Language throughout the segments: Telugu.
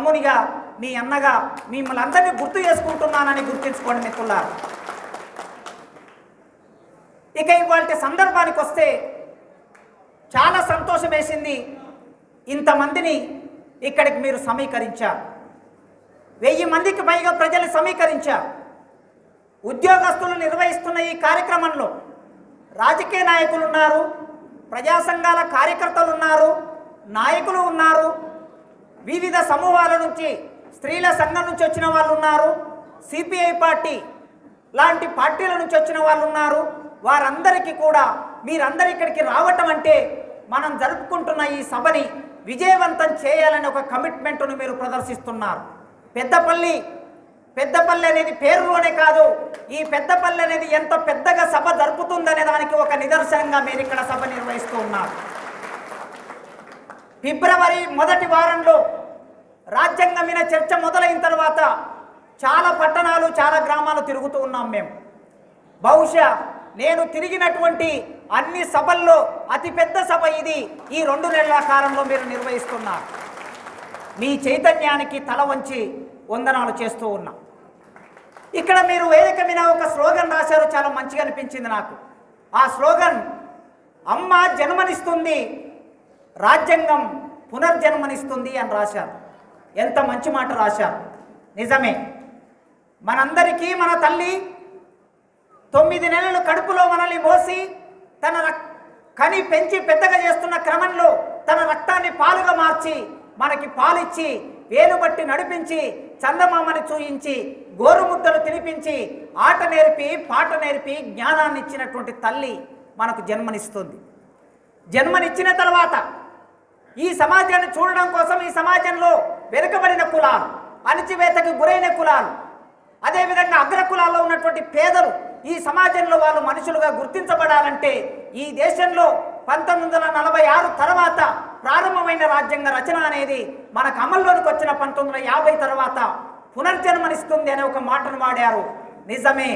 తమ్మునిగా మీ అన్నగా మిమ్మల్ని అందరినీ గుర్తు చేసుకుంటున్నానని గుర్తించుకోండి మిత్రులారా. ఇక ఇవాళ సందర్భానికి వస్తే చాలా సంతోషం వేసింది. ఇంతమందిని ఇక్కడికి మీరు సమీకరించారు. 1000 మందికి పైగా ప్రజలు సమీకరించారు. ఉద్యోగస్తులు నిర్వహిస్తున్న ఈ కార్యక్రమంలో రాజకీయ నాయకులు ఉన్నారు, ప్రజా సంఘాల కార్యకర్తలు ఉన్నారు, నాయకులు ఉన్నారు, వివిధ సమూహాల నుంచి స్త్రీల సంఘం నుంచి వచ్చిన వాళ్ళు ఉన్నారు, సిపిఐ పార్టీ లాంటి పార్టీల నుంచి వచ్చిన వాళ్ళు ఉన్నారు. వారందరికీ కూడా మీరందరూ ఇక్కడికి రావటం అంటే మనం జరుపుకుంటున్న ఈ సభని విజయవంతం చేయాలని ఒక కమిట్మెంట్ను మీరు ప్రదర్శిస్తున్నారు. పెద్దపల్లి అనేది పేరులోనే కాదు, ఈ పెద్దపల్లి అనేది ఎంత పెద్దగా సభ జరుపుతుందనే దానికి ఒక నిదర్శనంగా మీరు ఇక్కడ సభ నిర్వహిస్తూ ఉన్నారు. ఫిబ్రవరి మొదటి వారంలో రాజ్యాంగం మీద చర్చ మొదలైన తర్వాత చాలా పట్టణాలు, చాలా గ్రామాలు తిరుగుతూ ఉన్నాం మేము. బహుశా నేను తిరిగినటువంటి అన్ని సభల్లో అతిపెద్ద సభ ఇది. ఈ 2 నెలల కాలంలో మీరు నిర్వహిస్తున్నారు. మీ చైతన్యానికి తల వంచి వందనాలు చేస్తూ ఉన్నాం. ఇక్కడ మీరు వేదిక మీద ఒక స్లోగన్ రాశారు, చాలా మంచిగా అనిపించింది నాకు. ఆ స్లోగన్ అమ్మ జన్మనిస్తుంది, రాజ్యాంగం పునర్జన్మనిస్తుంది అని రాశారు. ఎంత మంచి మాట రాశారు. నిజమే, మనందరికీ మన తల్లి 9 నెలలు కడుపులో మనల్ని మోసి తన కని పెంచి పెద్దగా చేస్తున్న క్రమంలో తన రక్తాన్ని పాలుగా మార్చి మనకి పాలిచ్చి వేలు బట్టి నడిపించి చందమామని చూయించి గోరుముద్దలు తినిపించి ఆట నేర్పి పాట నేర్పి జ్ఞానాన్ని ఇచ్చినటువంటి తల్లి మనకు జన్మనిస్తుంది. జన్మనిచ్చిన తర్వాత ఈ సమాజాన్ని చూడడం కోసం ఈ సమాజంలో వెనుకబడిన కులాలు, అణిచివేతకు గురైన కులాలు, అదేవిధంగా అగ్రకులాల్లో ఉన్నటువంటి పేదలు ఈ సమాజంలో వాళ్ళు మనుషులుగా గుర్తించబడాలంటే ఈ దేశంలో 1946 తర్వాత ప్రారంభమైన రాజ్యాంగ రచన అనేది మనకు అమల్లోనికి వచ్చిన 1950 తర్వాత పునర్జన్మనిస్తుంది అనే ఒక మాటను వాడారు. నిజమే,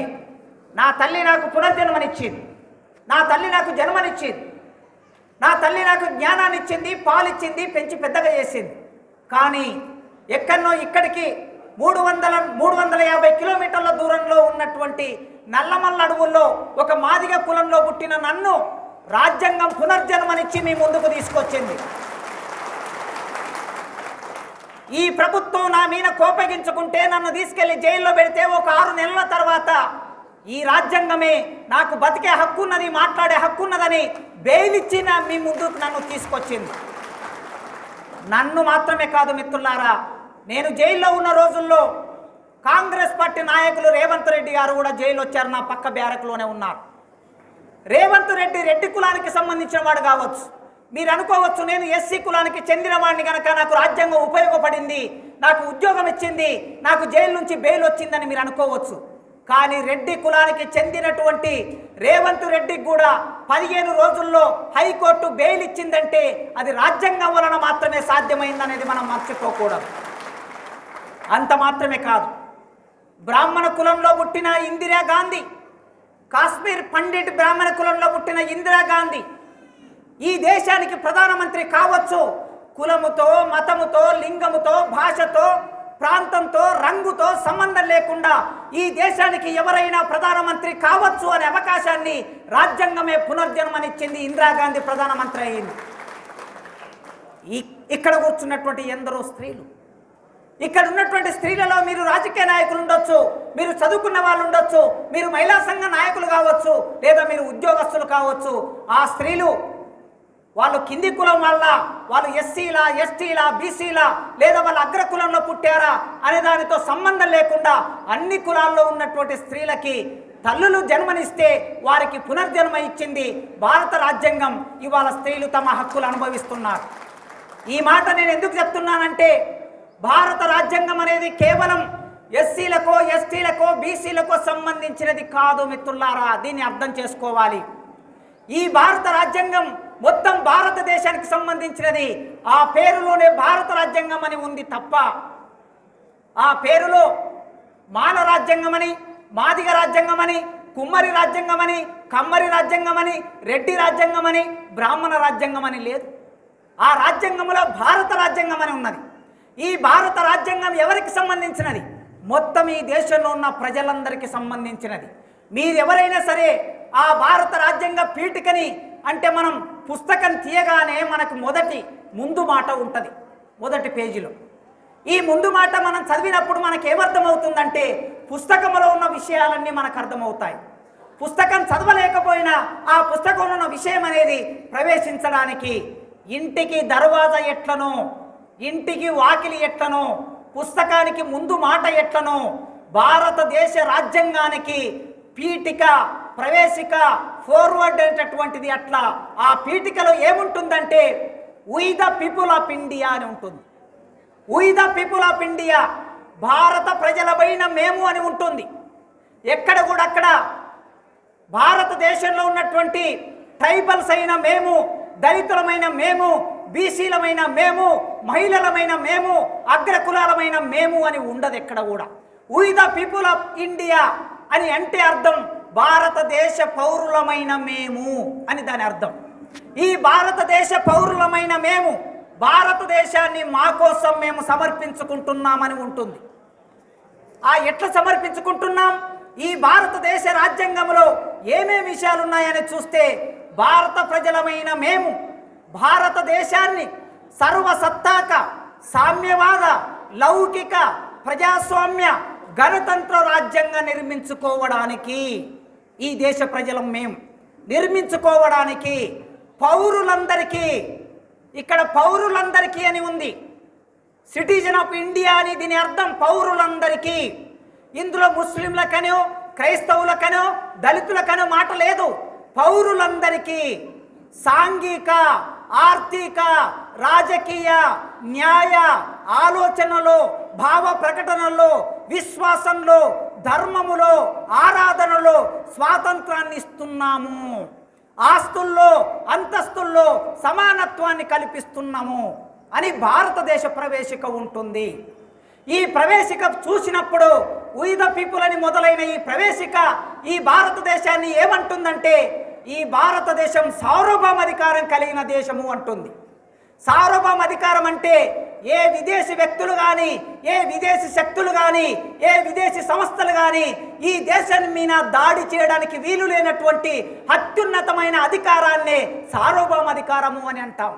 నా తల్లి నాకు పునర్జన్మనిచ్చింది, నా తల్లి నాకు జన్మనిచ్చింది, నా తల్లి నాకు జ్ఞానాన్ని ఇచ్చింది, పాలిచ్చింది, పెంచి పెద్దగా చేసింది. కానీ ఎక్కడనో ఇక్కడికి 350 కిలోమీటర్ల దూరంలో ఉన్నటువంటి నల్లమల్ల అడవుల్లో ఒక మాదిగ కులంలో పుట్టిన నన్ను రాజ్యాంగం పునర్జన్మనిచ్చి మీ ముందుకు తీసుకొచ్చింది. ఈ ప్రభుత్వం నా మీద కోపగించుకుంటే నన్ను తీసుకెళ్లి జైల్లో పెడితే ఒక 6 నెలల తర్వాత ఈ రాజ్యాంగమే నాకు బతికే హక్కున్నది, మాట్లాడే హక్కున్నదని బెయిల్ ఇచ్చి మీ ముందుకు నన్ను తీసుకొచ్చింది. నన్ను మాత్రమే కాదు మిత్రులారా, నేను జైల్లో ఉన్న రోజుల్లో కాంగ్రెస్ పార్టీ నాయకులు రేవంత్ రెడ్డి గారు కూడా జైలు వచ్చారు, నా పక్క బ్యారక్లోనే ఉన్నారు. రేవంత్ రెడ్డి రెడ్డి కులానికి సంబంధించిన వాడు కావచ్చు. మీరు అనుకోవచ్చు నేను ఎస్సీ కులానికి చెందిన వాడిని కనుక నాకు రాజ్యాంగం ఉపయోగపడింది, నాకు ఉద్యోగం ఇచ్చింది, నాకు జైలు నుంచి బెయిల్ వచ్చిందని మీరు అనుకోవచ్చు. కానీ రెడ్డి కులానికి చెందినటువంటి రేవంత్ రెడ్డికి కూడా 15 రోజుల్లో హైకోర్టు బెయిల్ ఇచ్చిందంటే అది రాజ్యాంగం వలన మాత్రమే సాధ్యమైందనేది మనం మర్చిపోకూడదు. అంత మాత్రమే కాదు, బ్రాహ్మణ కులంలో పుట్టిన ఇందిరాగాంధీ, కాశ్మీర్ పండిట్ బ్రాహ్మణ కులంలో పుట్టిన ఇందిరాగాంధీ ఈ దేశానికి ప్రధానమంత్రి కావచ్చు. కులముతో, మతముతో, లింగముతో, భాషతో, ప్రాంతంతో, రంగుతో సంబంధం లేకుండా ఈ దేశానికి ఎవరైనా ప్రధానమంత్రి కావచ్చు అనే అవకాశాన్ని రాజ్యాంగమే పునర్జన్మనిచ్చింది. ఇందిరాగాంధీ ప్రధానమంత్రి అయింది. ఇక్కడ కూర్చున్నటువంటి ఎందరో స్త్రీలు, ఇక్కడ ఉన్నటువంటి స్త్రీలలో మీరు రాజకీయ నాయకులు ఉండొచ్చు, మీరు చదువుకున్న వాళ్ళు ఉండొచ్చు, మీరు మహిళా సంఘ నాయకులు కావచ్చు, లేదా మీరు ఉద్యోగస్తులు కావచ్చు. ఆ స్త్రీలు వాళ్ళు కింది కులం వల్ల, వాళ్ళు ఎస్సీలా, ఎస్టీలా, బీసీలా, లేదా వాళ్ళ అగ్రకులంలో పుట్టారా అనే దానితో సంబంధం లేకుండా అన్ని కులాల్లో ఉన్నటువంటి స్త్రీలకి తల్లులు జన్మనిస్తే వారికి పునర్జన్మ ఇచ్చింది భారత రాజ్యాంగం. ఇవాళ స్త్రీలు తమ హక్కులు అనుభవిస్తున్నారు. ఈ మాట నేను ఎందుకు చెప్తున్నానంటే భారత రాజ్యాంగం అనేది కేవలం ఎస్సీలకో, ఎస్టీలకో, బీసీలకో సంబంధించినది కాదు మిత్రులారా, దీన్ని అర్థం చేసుకోవాలి. ఈ భారత రాజ్యాంగం మొత్తం భారతదేశానికి సంబంధించినది. ఆ పేరులోనే భారత రాజ్యాంగం అని ఉంది తప్ప ఆ పేరులో మాల రాజ్యాంగమని, మాదిగ రాజ్యాంగమని, కుమ్మరి రాజ్యాంగమని, కమ్మరి రాజ్యాంగమని, రెడ్డి రాజ్యాంగమని, బ్రాహ్మణ రాజ్యాంగమని లేదు. ఆ రాజ్యాంగంలో భారత రాజ్యాంగం అని ఉన్నది. ఈ భారత రాజ్యాంగం ఎవరికి సంబంధించినది? మొత్తం ఈ దేశంలో ఉన్న ప్రజలందరికీ సంబంధించినది. మీరెవరైనా సరే ఆ భారత రాజ్యాంగ పీఠికని అంటే మనం పుస్తకం తీయగానే మనకు ముందు మాట ఉంటుంది మొదటి పేజీలో. ఈ ముందు మాట మనం చదివినప్పుడు మనకు ఏమర్థమవుతుందంటే పుస్తకంలో ఉన్న విషయాలన్నీ మనకు అర్థమవుతాయి. పుస్తకం చదవలేకపోయినా ఆ పుస్తకంలో ఉన్న విషయం అనేది ప్రవేశించడానికి ఇంటికి దర్వాజా ఎట్లనో, ఇంటికి వాకిలి ఎట్లనో, పుస్తకానికి ముందు మాట ఎట్లనో భారతదేశ రాజ్యాంగానికి పీఠిక, ప్రవేశిక, ఫార్వర్డ్ అనేటటువంటిది అట్లా. ఆ పీఠికలో ఏముంటుందంటే we the people of India అని ఉంటుంది. We the people of India, భారత ప్రజలపైన మేము అని ఉంటుంది. ఎక్కడ కూడా అక్కడ భారతదేశంలో ఉన్నటువంటి ట్రైబల్స్ అయిన మేము, దళితులమైన మేము, బీసీలమైన మేము, మహిళలమైన మేము, అగ్రకులాలమైన మేము అని ఉండదు ఎక్కడ కూడా. We the people of India అని అంటే అర్థం భారతదేశ పౌరులమైన మేము అని దాని అర్థం. ఈ భారతదేశ పౌరులమైన మేము భారతదేశాన్ని మా కోసం మేము సమర్పించుకుంటున్నామని ఉంటుంది. ఆ ఎట్లా సమర్పించుకుంటున్నాం? ఈ భారతదేశ రాజ్యాంగంలో ఏమేమి విషయాలు ఉన్నాయని చూస్తే భారత ప్రజలమైన మేము భారతదేశాన్ని సర్వసత్తాక, సామ్యవాద, లౌకిక, ప్రజాస్వామ్య, గణతంత్ర రాజ్యంగా నిర్మించుకోవడానికి ఈ దేశ ప్రజలం మేము నిర్మించుకోవడానికి పౌరులందరికీ, ఇక్కడ పౌరులందరికీ అని ఉంది, సిటిజన్ ఆఫ్ ఇండియా అని దీని అర్థం పౌరులందరికీ. ఇందులో ముస్లింలకనో, క్రైస్తవులకనో, దళితులకనో మాట లేదు. పౌరులందరికీ సాంఘిక, ఆర్థిక, రాజకీయ, న్యాయ ఆలోచనలో, భావ ప్రకటనలో, విశ్వాసంలో, ధర్మములో, ఆరాధనలో స్వాతంత్రాన్ని ఇస్తున్నాము. ఆస్తుల్లో, అంతస్తుల్లో సమానత్వాన్ని కల్పిస్తున్నాము అని భారతదేశ ప్రవేశిక ఉంటుంది. ఈ ప్రవేశిక చూసినప్పుడు వి ద పీపుల్ అని మొదలైన ఈ ప్రవేశిక ఈ భారతదేశాన్ని ఏమంటుందంటే ఈ భారతదేశం సార్వభౌమాధికారం కలిగిన దేశము అంటుంది. సార్వభౌమాధికారం అంటే ఏ విదేశీ వ్యక్తులు కానీ, ఏ విదేశీ శక్తులు కానీ, ఏ విదేశీ సంస్థలు కానీ ఈ దేశం మీద దాడి చేయడానికి వీలు లేనటువంటి అత్యున్నతమైన అధికారాన్నే సార్వభౌమాధికారము అని అంటాం.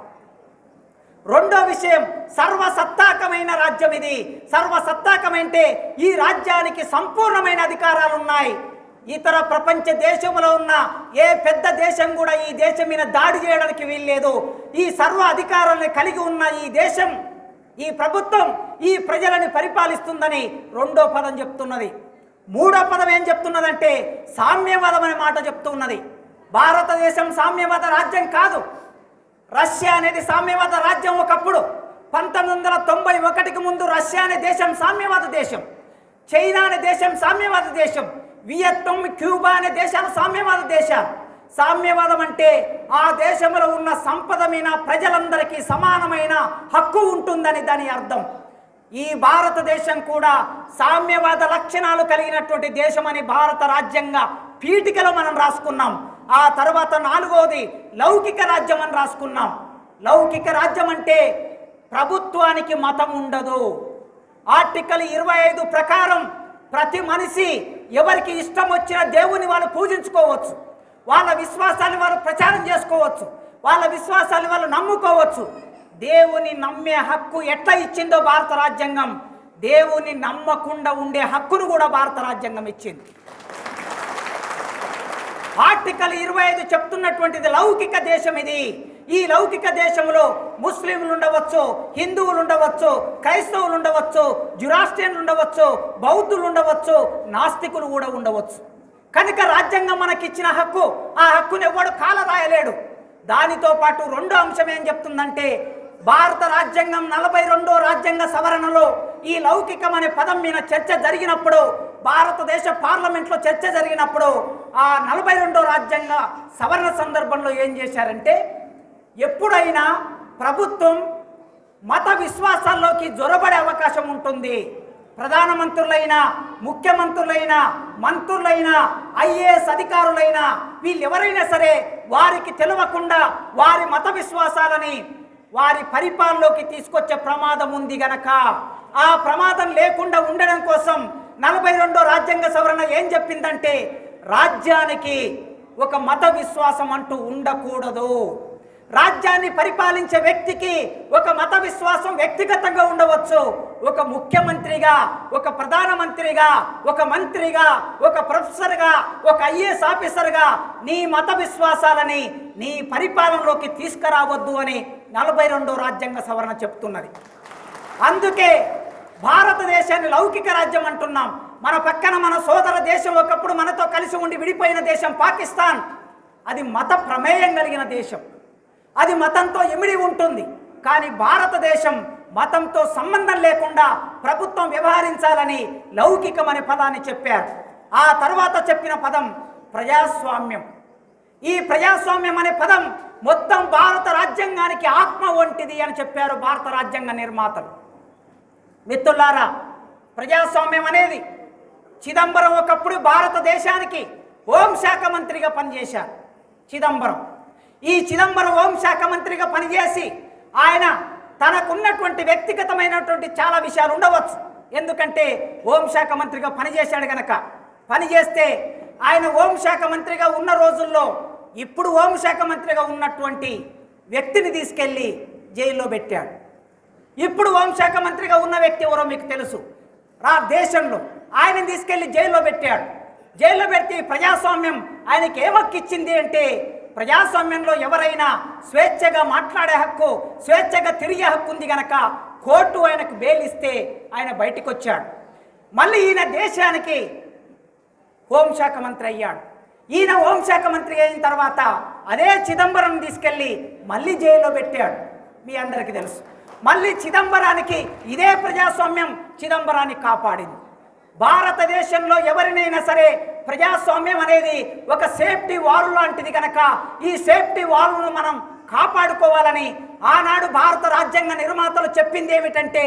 రెండో విషయం, సర్వసత్తాకమైన రాజ్యం ఇది. సర్వసత్తాకమంటే ఈ రాజ్యానికి సంపూర్ణమైన అధికారాలు ఉన్నాయి. ఇతర ప్రపంచ దేశంలో ఉన్న ఏ పెద్ద దేశం కూడా ఈ దేశం మీద దాడి చేయడానికి వీల్లేదు. ఈ సర్వ అధికారాలను కలిగి ఉన్న ఈ దేశం, ఈ ప్రభుత్వం ఈ ప్రజలని పరిపాలిస్తుందని రెండో పదం చెప్తున్నది. మూడో పదం ఏం చెప్తున్నదంటే సామ్యవాదం అనే మాట చెప్తున్నది. భారతదేశం సామ్యవాద రాజ్యం కాదు. రష్యా అనేది సామ్యవాద రాజ్యం ఒకప్పుడు. 1991కి ముందు రష్యా అనే దేశం సామ్యవాద దేశం, చైనా అనే దేశం సామ్యవాద దేశం, వియత్నాం, క్యూబా అనే దేశాలు సామ్యవాద దేశాలు. సామ్యవాదం అంటే ఆ దేశంలో ఉన్న సంపద మీద ప్రజలందరికీ సమానమైన హక్కు ఉంటుందని దాని అర్థం. ఈ భారతదేశం కూడా సామ్యవాద లక్షణాలు కలిగినటువంటి దేశమని భారత రాజ్యాంగ పీఠికలో మనం రాసుకున్నాం. ఆ తర్వాత నాలుగోది లౌకిక రాజ్యం అని రాసుకున్నాం. లౌకిక రాజ్యం అంటే ప్రభుత్వానికి మతం ఉండదు. ఆర్టికల్ 25 ప్రకారం ప్రతి మనిషి ఎవరికి ఇష్టం వచ్చిన దేవుని వాళ్ళు పూజించుకోవచ్చు, వాళ్ళ విశ్వాసాన్ని వాళ్ళు ప్రచారం చేసుకోవచ్చు, వాళ్ళ విశ్వాసాన్ని వాళ్ళు నమ్ముకోవచ్చు. దేవుని నమ్మే హక్కు ఎట్లా ఇచ్చిందో భారత రాజ్యాంగం, దేవుని నమ్మకుండా ఉండే హక్కును కూడా భారత రాజ్యాంగం ఇచ్చింది. ఆర్టికల్ 25 చెప్తున్నటువంటిది లౌకిక దేశం ఇది. ఈ లౌకిక దేశంలో ముస్లింలు ఉండవచ్చు, హిందువులు ఉండవచ్చు, క్రైస్తవులు ఉండవచ్చు, జురాస్ట్రియన్లు ఉండవచ్చు, బౌద్ధులు ఉండవచ్చు, నాస్తికులు కూడా ఉండవచ్చు. కనుక రాజ్యాంగం మనకిచ్చిన హక్కు, ఆ హక్కును ఎవడు కాలరాయలేడు. దానితో పాటు రెండో అంశం ఏం చెప్తుందంటే భారత రాజ్యాంగం 42వ రాజ్యాంగ సవరణలో ఈ లౌకికం అనే పదం మీద చర్చ జరిగినప్పుడు, భారతదేశ పార్లమెంట్లో చర్చ జరిగినప్పుడు ఆ 42వ రాజ్యాంగ సవరణ సందర్భంలో ఏం చేశారంటే ఎప్పుడైనా ప్రభుత్వం మత విశ్వాసాల్లోకి జొరబడే అవకాశం ఉంటుంది. ప్రధానమంత్రులైనా, ముఖ్యమంత్రులైనా, మంత్రులైనా, ఐఏఎస్ అధికారులైనా వీళ్ళెవరైనా సరే వారికి తెలియకుండా వారి మత విశ్వాసాలని వారి పరిపాలనలోకి తీసుకొచ్చే ప్రమాదం ఉంది గనక ఆ ప్రమాదం లేకుండా ఉండడం కోసం 42వ రాజ్యాంగ సవరణ ఏం చెప్పిందంటే రాజ్యానికి ఒక మత విశ్వాసం అంటూ ఉండకూడదు. రాజ్యాన్ని పరిపాలించే వ్యక్తికి ఒక మత విశ్వాసం వ్యక్తిగతంగా ఉండవచ్చు. ఒక ముఖ్యమంత్రిగా, ఒక ప్రధానమంత్రిగా, ఒక మంత్రిగా, ఒక ప్రొఫెసర్గా, ఒక ఐఏఎస్ ఆఫీసర్గా నీ మత విశ్వాసాలని నీ పరిపాలనలోకి తీసుకురావద్దు అని 42వ రాజ్యాంగ సవరణ చెప్తున్నది. అందుకే భారతదేశాన్ని లౌకిక రాజ్యం అంటున్నాం. మన పక్కన మన సోదర దేశం, ఒకప్పుడు మనతో కలిసి ఉండి విడిపోయిన దేశం పాకిస్తాన్, అది మత ప్రమేయం కలిగిన దేశం, అది మతంతో ఇమిడి ఉంటుంది. కానీ భారతదేశం మతంతో సంబంధం లేకుండా ప్రభుత్వం వ్యవహరించాలని లౌకికం అనే పదాన్ని చెప్పారు. ఆ తర్వాత చెప్పిన పదం ప్రజాస్వామ్యం. ఈ ప్రజాస్వామ్యం అనే పదం మొత్తం భారత రాజ్యాంగానికి ఆత్మ వంటిది అని చెప్పారు భారత రాజ్యాంగ నిర్మాతలు. మిత్రులారా, ప్రజాస్వామ్యం అనేది చిదంబరం ఒకప్పుడు భారతదేశానికి హోంశాఖ మంత్రిగా పనిచేశారు. ఈ చిదంబరం హోంశాఖ మంత్రిగా పనిచేసి ఆయన తనకున్నటువంటి వ్యక్తిగతమైనటువంటి చాలా విషయాలు ఉండవచ్చు. ఎందుకంటే హోంశాఖ మంత్రిగా పనిచేశాడు కనుక. పనిచేస్తే ఆయన హోంశాఖ మంత్రిగా ఉన్న రోజుల్లో ఇప్పుడు హోంశాఖ మంత్రిగా ఉన్నటువంటి వ్యక్తిని తీసుకెళ్ళి జైల్లో పెట్టాడు. ఇప్పుడు హోంశాఖ మంత్రిగా ఉన్న వ్యక్తి ఎవరో మీకు తెలుసు. దేశంలో ఆయనని తీసుకెళ్ళి జైల్లో పెట్టాడు. జైల్లో పెడితే ప్రజాస్వామ్యం ఆయనకి ఏమక్కిచ్చింది అంటే ప్రజాస్వామ్యంలో ఎవరైనా స్వేచ్ఛగా మాట్లాడే హక్కు, స్వేచ్ఛగా తిరిగే హక్కు ఉంది కనుక కోర్టు ఆయనకు బెయిల్ ఇస్తే ఆయన బయటికి వచ్చాడు. మళ్ళీ ఈయన దేశానికి హోంశాఖ మంత్రి అయ్యాడు. ఈయన హోంశాఖ మంత్రి అయిన తర్వాత అదే చిదంబరం తీసుకెళ్ళి మళ్ళీ జైల్లో పెట్టాడు. మీ అందరికీ తెలుసు. మళ్ళీ చిదంబరానికి ఇదే ప్రజాస్వామ్యం చిదంబరాన్ని కాపాడింది. భారతదేశంలో ఎవరినైనా సరే ప్రజాస్వామ్యం అనేది ఒక సేఫ్టీ వాల్ లాంటిది కనుక ఈ సేఫ్టీ వాల్ను మనం కాపాడుకోవాలని ఆనాడు భారత రాజ్యాంగ నిర్మాతలు చెప్పింది ఏమిటంటే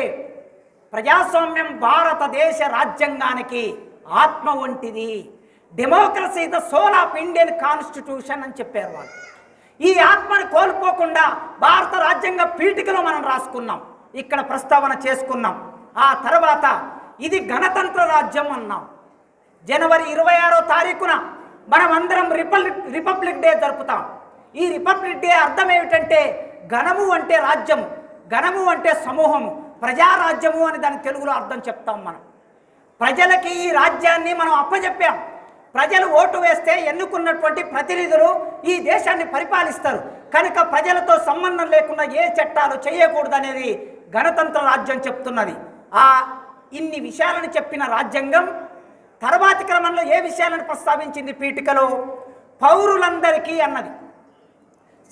ప్రజాస్వామ్యం భారతదేశ రాజ్యాంగానికి ఆత్మ వంటిది. Democracy the soul of Indian constitution అని చెప్పారు వాళ్ళు. ఈ ఆత్మను కోల్పోకుండా భారత రాజ్యాంగ పీఠికలో మనం రాసుకున్నాం, ఇక్కడ ప్రస్తావన చేసుకున్నాం. ఆ తర్వాత ఇది గణతంత్ర రాజ్యం అన్నాం. జనవరి 26వ తారీఖున మనం అందరం రిపబ్లిక్ డే జరుపుతాం. ఈ రిపబ్లిక్ డే అర్థం ఏమిటంటే గణము అంటే రాజ్యము, గణము అంటే సమూహము, ప్రజారాజ్యము అని దాని తెలుగులో అర్థం చెప్తాం. మనం ప్రజలకి ఈ రాజ్యాన్ని మనం అప్పచెప్పాం. ప్రజలు ఓటు వేస్తే ఎన్నుకున్నటువంటి ప్రతినిధులు ఈ దేశాన్ని పరిపాలిస్తారు కనుక ప్రజలతో సంబంధం లేకుండా ఏ చట్టాలు చేయకూడదనేది గణతంత్ర రాజ్యం చెప్తున్నది. ఇన్ని విషయాలను చెప్పిన రాజ్యాంగం తర్వాతి క్రమంలో ఏ విషయాలను ప్రస్తావించింది పీఠికలో? పౌరులందరికీ అన్నది.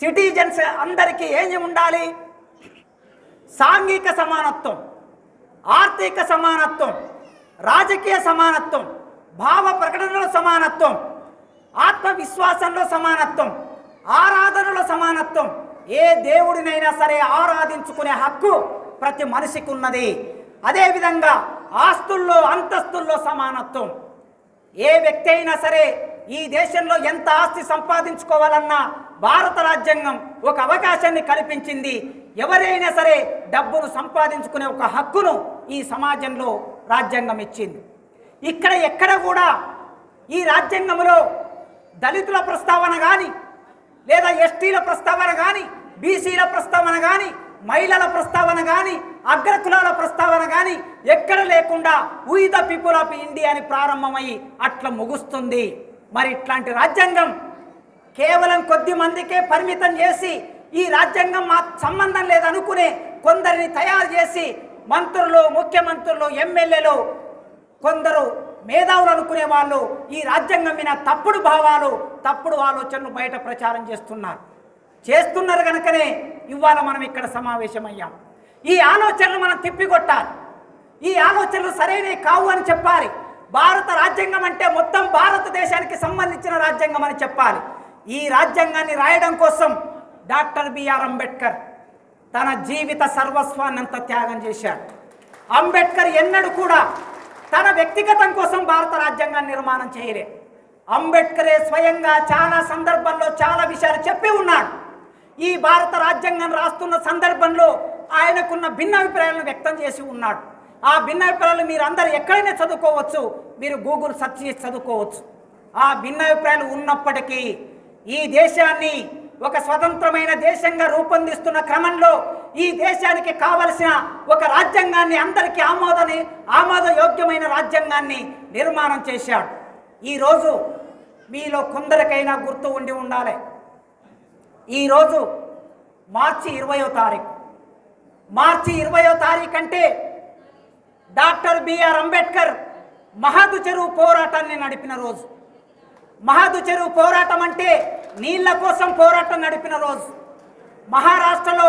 సిటిజన్స్ అందరికీ ఏం ఉండాలి? సాంఘిక సమానత్వం, ఆర్థిక సమానత్వం, రాజకీయ సమానత్వం, భావ ప్రకటనలో సమానత్వం, ఆత్మవిశ్వాసంలో సమానత్వం, ఆరాధనలో సమానత్వం, ఏ దేవుడినైనా సరే ఆరాధించుకునే హక్కు ప్రతి మనిషికి ఉన్నది. అదేవిధంగా ఆస్తుల్లో అంతస్తుల్లో సమానత్వం. ఏ వ్యక్తి అయినా సరే ఈ దేశంలో ఎంత ఆస్తి సంపాదించుకోవాలన్నా భారత రాజ్యాంగం ఒక అవకాశాన్ని కల్పించింది. ఎవరైనా సరే డబ్బును సంపాదించుకునే ఒక హక్కును ఈ సమాజంలో రాజ్యాంగం ఇచ్చింది. ఇక్కడ ఎక్కడ కూడా ఈ రాజ్యాంగంలో దళితుల ప్రస్తావన కానీ లేదా ఎస్టీల ప్రస్తావన కానీ బీసీల ప్రస్తావన కానీ మహిళల ప్రస్తావన కానీ అగ్రకులాల ప్రస్తావన కానీ ఎక్కడ లేకుండా we the people of India అని ప్రారంభమై అట్లా ముగుస్తుంది. మరి ఇట్లాంటి రాజ్యాంగం కేవలం కొద్ది మందికే పరిమితం చేసి ఈ రాజ్యాంగం మా సంబంధం లేదనుకునే కొందరిని తయారు చేసి మంత్రులు, ముఖ్యమంత్రులు, ఎమ్మెల్యేలు, కొందరు మేధావులు అనుకునే వాళ్ళు ఈ రాజ్యాంగం మీద తప్పుడు భావాలు, తప్పుడు ఆలోచనలు బయట ప్రచారం చేస్తున్నారు కనుకనే ఇవాళ మనం ఇక్కడ సమావేశమయ్యాం. ఈ ఆలోచనలు మనం తిప్పికొట్టాలి. ఈ ఆలోచనలు సరైనవి కావు అని చెప్పాలి. భారత రాజ్యాంగం అంటే మొత్తం భారతదేశానికి సంబంధించిన రాజ్యాంగం అని చెప్పాలి. ఈ రాజ్యాంగాన్ని రాయడం కోసం డాక్టర్ బిఆర్ అంబేద్కర్ తన జీవిత సర్వస్వాన్నంతా త్యాగం చేశాడు. అంబేద్కర్ ఎన్నడూ కూడా తన వ్యక్తిగతం కోసం భారత రాజ్యాంగాన్ని నిర్మాణం చేయలేదు. అంబేద్కరే స్వయంగా చాలా సందర్భాల్లో చాలా విషయాలు చెప్పి ఉన్నాడు. ఈ భారత రాజ్యాంగం రాస్తున్న సందర్భంలో ఆయనకున్న భిన్నాభిప్రాయాలను వ్యక్తం చేసి ఉన్నాడు. ఆ భిన్నాభిప్రాయాలు మీరు అందరూ ఎక్కడైనా చదువుకోవచ్చు, మీరు గూగుల్ సెర్చ్ చేసి చదువుకోవచ్చు. ఆ భిన్నాభిప్రాయాలు ఉన్నప్పటికీ ఈ దేశాన్ని ఒక స్వతంత్రమైన దేశంగా రూపొందిస్తున్న క్రమంలో ఈ దేశానికి కావలసిన ఒక రాజ్యాంగాన్ని, అందరికీ ఆమోదయోగ్యమైన రాజ్యాంగాన్ని నిర్మాణం చేశాడు. ఈరోజు మీలో కొందరికైనా గుర్తు ఉండి ఉండాలి, ఈరోజు మార్చి 20వ తారీఖు. మార్చి 20వ తారీఖు అంటే డాక్టర్ బిఆర్ అంబేద్కర్ మహదు చెరువు పోరాటాన్ని నడిపిన రోజు. మహదు చెరువు పోరాటం అంటే నీళ్ల కోసం పోరాటం నడిపిన రోజు. మహారాష్ట్రలో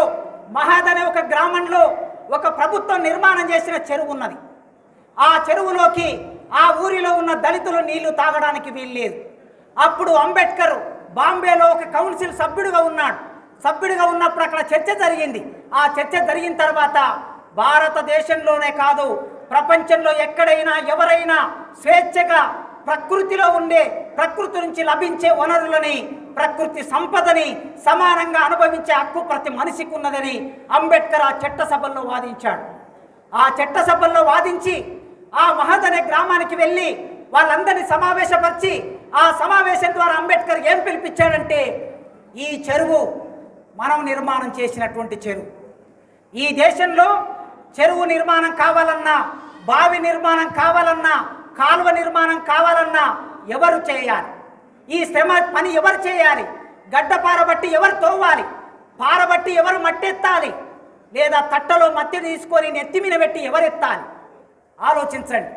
మహద్ అనే ఒక గ్రామంలో ఒక ప్రభుత్వం నిర్మాణం చేసిన చెరువు ఉన్నది. ఆ చెరువులోకి ఆ ఊరిలో ఉన్న దళితులు నీళ్లు తాగడానికి వీల్లేదు. అప్పుడు అంబేద్కర్ బాంబేలో ఒక కౌన్సిల్ సభ్యుడిగా ఉన్నాడు. సభ్యుడిగా ఉన్నప్పుడు అక్కడ చర్చ జరిగింది. ఆ చర్చ జరిగిన తర్వాత భారతదేశంలోనే కాదు, ప్రపంచంలో ఎక్కడైనా ఎవరైనా స్వేచ్ఛగా ప్రకృతిలో ఉండే, ప్రకృతి నుంచి లభించే వనరులని, ప్రకృతి సంపదని సమానంగా అనుభవించే హక్కు ప్రతి మనిషికి ఉన్నదని అంబేద్కర్ ఆ చట్టసభల్లో వాదించాడు. ఆ చట్టసభల్లో వాదించి ఆ మహద్ అనే గ్రామానికి వెళ్ళి వాళ్ళందరినీ సమావేశపరిచి ఆ సమావేశం ద్వారా అంబేద్కర్ ఏం పిలిపించాడంటే, ఈ చెరువు మనం నిర్మాణం చేసినటువంటి చెరువు. ఈ దేశంలో చెరువు నిర్మాణం కావాలన్నా, బావి నిర్మాణం కావాలన్నా, కాలువ నిర్మాణం కావాలన్నా ఎవరు చేయాలి? ఈ శ్రమ పని ఎవరు చేయాలి? గడ్డ పారబట్టి ఎవరు తోవాలి? పారబట్టి ఎవరు మట్టెత్తాలి? లేదా తట్టలో మట్టి తీసుకొని నెత్తి మీద పెట్టి ఎవరెత్తాలి? ఆలోచించండి.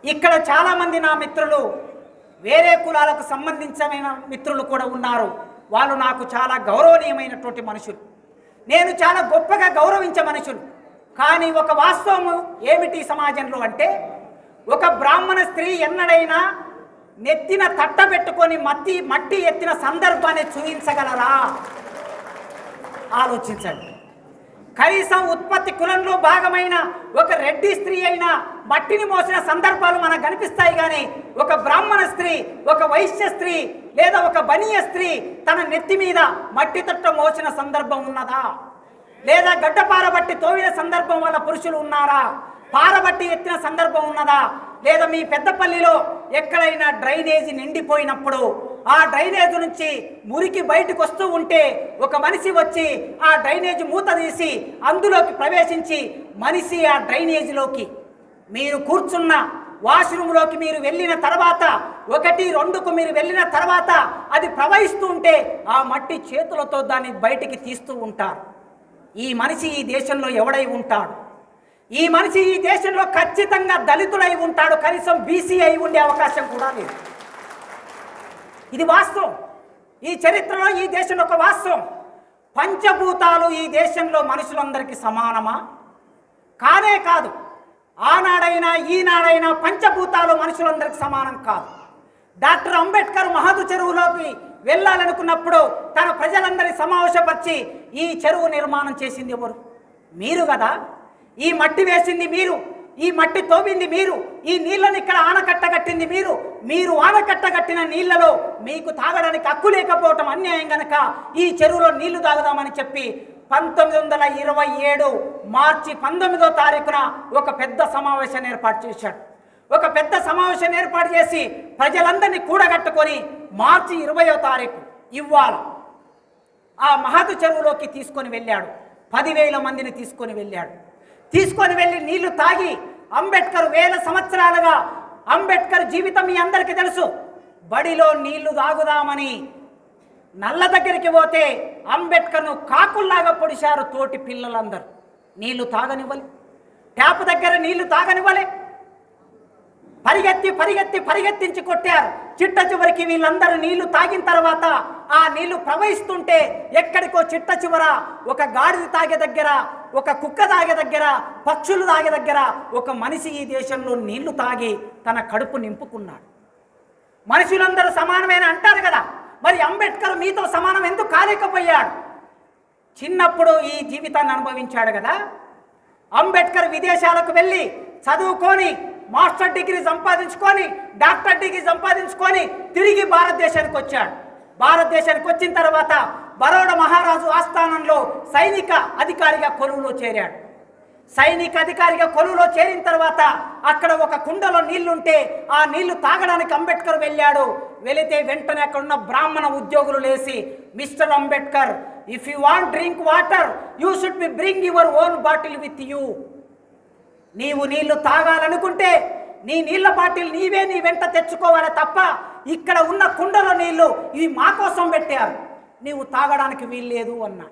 ఇక్కడ చాలామంది నా మిత్రులు వేరే కులాలకు సంబంధించిన మిత్రులు కూడా ఉన్నారు. వాళ్ళు నాకు చాలా గౌరవనీయమైనటువంటి మనుషులు, నేను చాలా గొప్పగా గౌరవించే మనుషులు. కానీ ఒక వాస్తవం ఏమిటి సమాజంలో అంటే, ఒక బ్రాహ్మణ స్త్రీ ఎన్నడైనా నెత్తిన తట్ట పెట్టుకొని మట్టి ఎత్తిన సందర్భాన్ని చూపించగలరా? ఆలోచించండి. కనీసం ఉత్పత్తి కులంలో భాగమైన ఒక రెడ్డి స్త్రీ అయినా మట్టిని మోసిన సందర్భాలు మనకు కనిపిస్తాయి. కానీ ఒక బ్రాహ్మణ స్త్రీ, ఒక వైశ్య స్త్రీ లేదా ఒక బనీయ స్త్రీ తన నెత్తి మీద మట్టి తట్ట మోసిన సందర్భం ఉన్నదా? లేదా గడ్డ పారబట్టి తోవిన సందర్భం వల్ల పురుషులు ఉన్నారా? పారబట్టి ఎత్తిన సందర్భం ఉన్నదా? లేదా మీ పెద్దపల్లిలో ఎక్కడైనా డ్రైనేజీ నిండిపోయినప్పుడు ఆ డ్రైనేజ్ నుంచి మురికి బయటకు వస్తూ ఉంటే ఒక మనిషి వచ్చి ఆ డ్రైనేజ్ మూత తీసి అందులోకి ప్రవేశించి మనిషి ఆ డ్రైనేజీలోకి, మీరు కూర్చున్న వాష్రూమ్లోకి మీరు వెళ్ళిన తర్వాత, 1, 2కు మీరు వెళ్ళిన తర్వాత అది ప్రవహిస్తూ ఉంటే ఆ మట్టి చేతులతో దాన్ని బయటికి తీస్తూ ఉంటారు. ఈ మనిషి ఈ దేశంలో ఎవడై ఉంటాడు? ఈ మనిషి ఈ దేశంలో ఖచ్చితంగా దళితుడై ఉంటాడు. కనీసం బీసీ అయి ఉండే అవకాశం కూడా లేదు. ఇది వాస్తవం. ఈ చరిత్రలో ఈ దేశంలో ఒక వాస్తవం. పంచభూతాలు ఈ దేశంలో మనుషులందరికీ సమానమా? కానే కాదు. ఆనాడైనా ఈనాడైనా పంచభూతాలు మనుషులందరికీ సమానం కాదు. డాక్టర్ అంబేద్కర్ మహదు చెరువులోకి వెళ్ళాలనుకున్నప్పుడు తన ప్రజలందరినీ సమావేశపరిచి ఈ చెరువు నిర్మాణం చేసింది ఎవరు? మీరు కదా. ఈ మట్టి వేసింది మీరు, ఈ మట్టి తోవింది మీరు, ఈ నీళ్ళని ఇక్కడ ఆనకట్ట కట్టింది మీరు. మీరు ఆనకట్ట కట్టిన నీళ్లలో మీకు తాగడానికి హక్కు లేకపోవటం అన్యాయం గనక ఈ చెరువులో నీళ్లు తాగుదామని చెప్పి 1927 మార్చి 19వ తారీఖున ఒక పెద్ద సమావేశాన్ని ఏర్పాటు చేశాడు. ఒక పెద్ద సమావేశాన్ని ఏర్పాటు చేసి ప్రజలందరినీ కూడగట్టుకొని మార్చి 20వ తారీఖు ఇవ్వాల ఆ మహదు చెరువులోకి తీసుకొని వెళ్ళాడు. 10,000 మందిని తీసుకొని వెళ్ళాడు. తీసుకొని వెళ్ళి నీళ్లు తాగి అంబేద్కర్ వేల సంవత్సరాలుగా, అంబేద్కర్ జీవితం మీ అందరికీ తెలుసు. బడిలో నీళ్లు తాగుదామని నల్ల దగ్గరికి పోతే అంబేద్కర్ను కాకుల్లాగా పొడిశారు తోటి పిల్లలందరూ. నీళ్లు తాగనివ్వలే, ట్యాప్ దగ్గర నీళ్లు తాగనివ్వలే. పరిగెత్తించి కొట్టారు. చిట్ట చివరికి వీళ్ళందరూ నీళ్లు తాగిన తర్వాత ఆ నీళ్లు ప్రవహిస్తుంటే ఎక్కడికో చిట్ట చివర ఒక గాడిద తాగే దగ్గర, ఒక కుక్క తాగే దగ్గర, పక్షులు తాగే దగ్గర ఒక మనిషి ఈ దేశంలో నీళ్లు తాగి తన కడుపు నింపుకున్నాడు. మనుషులందరూ సమానమైన అంటారు కదా, మరి అంబేద్కర్ మీతో సమానం ఎందుకు కాలేకపోయాడు? చిన్నప్పుడు ఈ జీవితాన్ని అనుభవించాడు కదా. అంబేద్కర్ విదేశాలకు వెళ్ళి చదువుకొని మాస్టర్ డిగ్రీ సంపాదించుకొని, డాక్టర్ డిగ్రీ సంపాదించుకొని తిరిగి భారతదేశానికి వచ్చాడు. భారతదేశానికి వచ్చిన తర్వాత బరోడ మహారాజు ఆస్థానంలో సైనిక అధికారిగా కొలువులో చేరాడు. సైనిక అధికారిగా కొలువులో చేరిన తర్వాత అక్కడ ఒక కుండలో నీళ్లుంటే ఆ నీళ్లు తాగడానికి అంబేద్కర్ వెళ్ళాడు. వెళితే వెంటనే అక్కడున్న బ్రాహ్మణ ఉద్యోగులు లేచి, mister Ambedkar, if you want drink water you should be bring your own bottle with you. నీవు నీళ్లు తాగాలనుకుంటే నీ నీళ్ల బాటిల్ నీవే నీ వెంట తెచ్చుకోవాలి తప్ప ఇక్కడ ఉన్న కుండలో నీళ్లు ఇవి మా కోసం పెట్టారు, నీవు తాగడానికి వీల్లేదు అన్నా.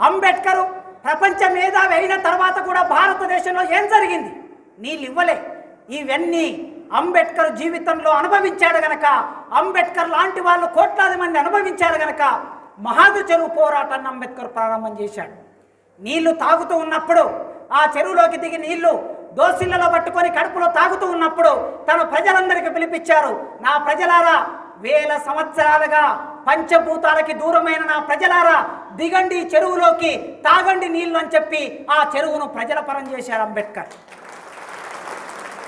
అంబేద్కర్ ప్రపంచ మేధావి అయిన తర్వాత కూడా భారతదేశంలో ఏం జరిగింది? నీళ్ళు ఇవ్వలే. ఇవన్నీ అంబేద్కర్ జీవితంలో అనుభవించాడు గనక, అంబేద్కర్ లాంటి వాళ్ళు కోట్లాది మంది అనుభవించారు గనక మహాదు చెరువు పోరాటాన్ని అంబేద్కర్ ప్రారంభం చేశాడు. నీళ్లు తాగుతూ ఉన్నప్పుడు ఆ చెరువులోకి దిగి నీళ్లు దోసిళ్లలో పట్టుకొని కడుపులో తాగుతూ ఉన్నప్పుడు తన ప్రజలందరికీ పిలిపించారు, నా ప్రజలారా, వేల సంవత్సరాలుగా పంచభూతాలకి దూరమైన నా ప్రజలారా, దిగండి చెరువులోకి, తాగండి నీళ్లు అని చెప్పి ఆ చెరువును ప్రజల పరం చేశారు అంబేద్కర్.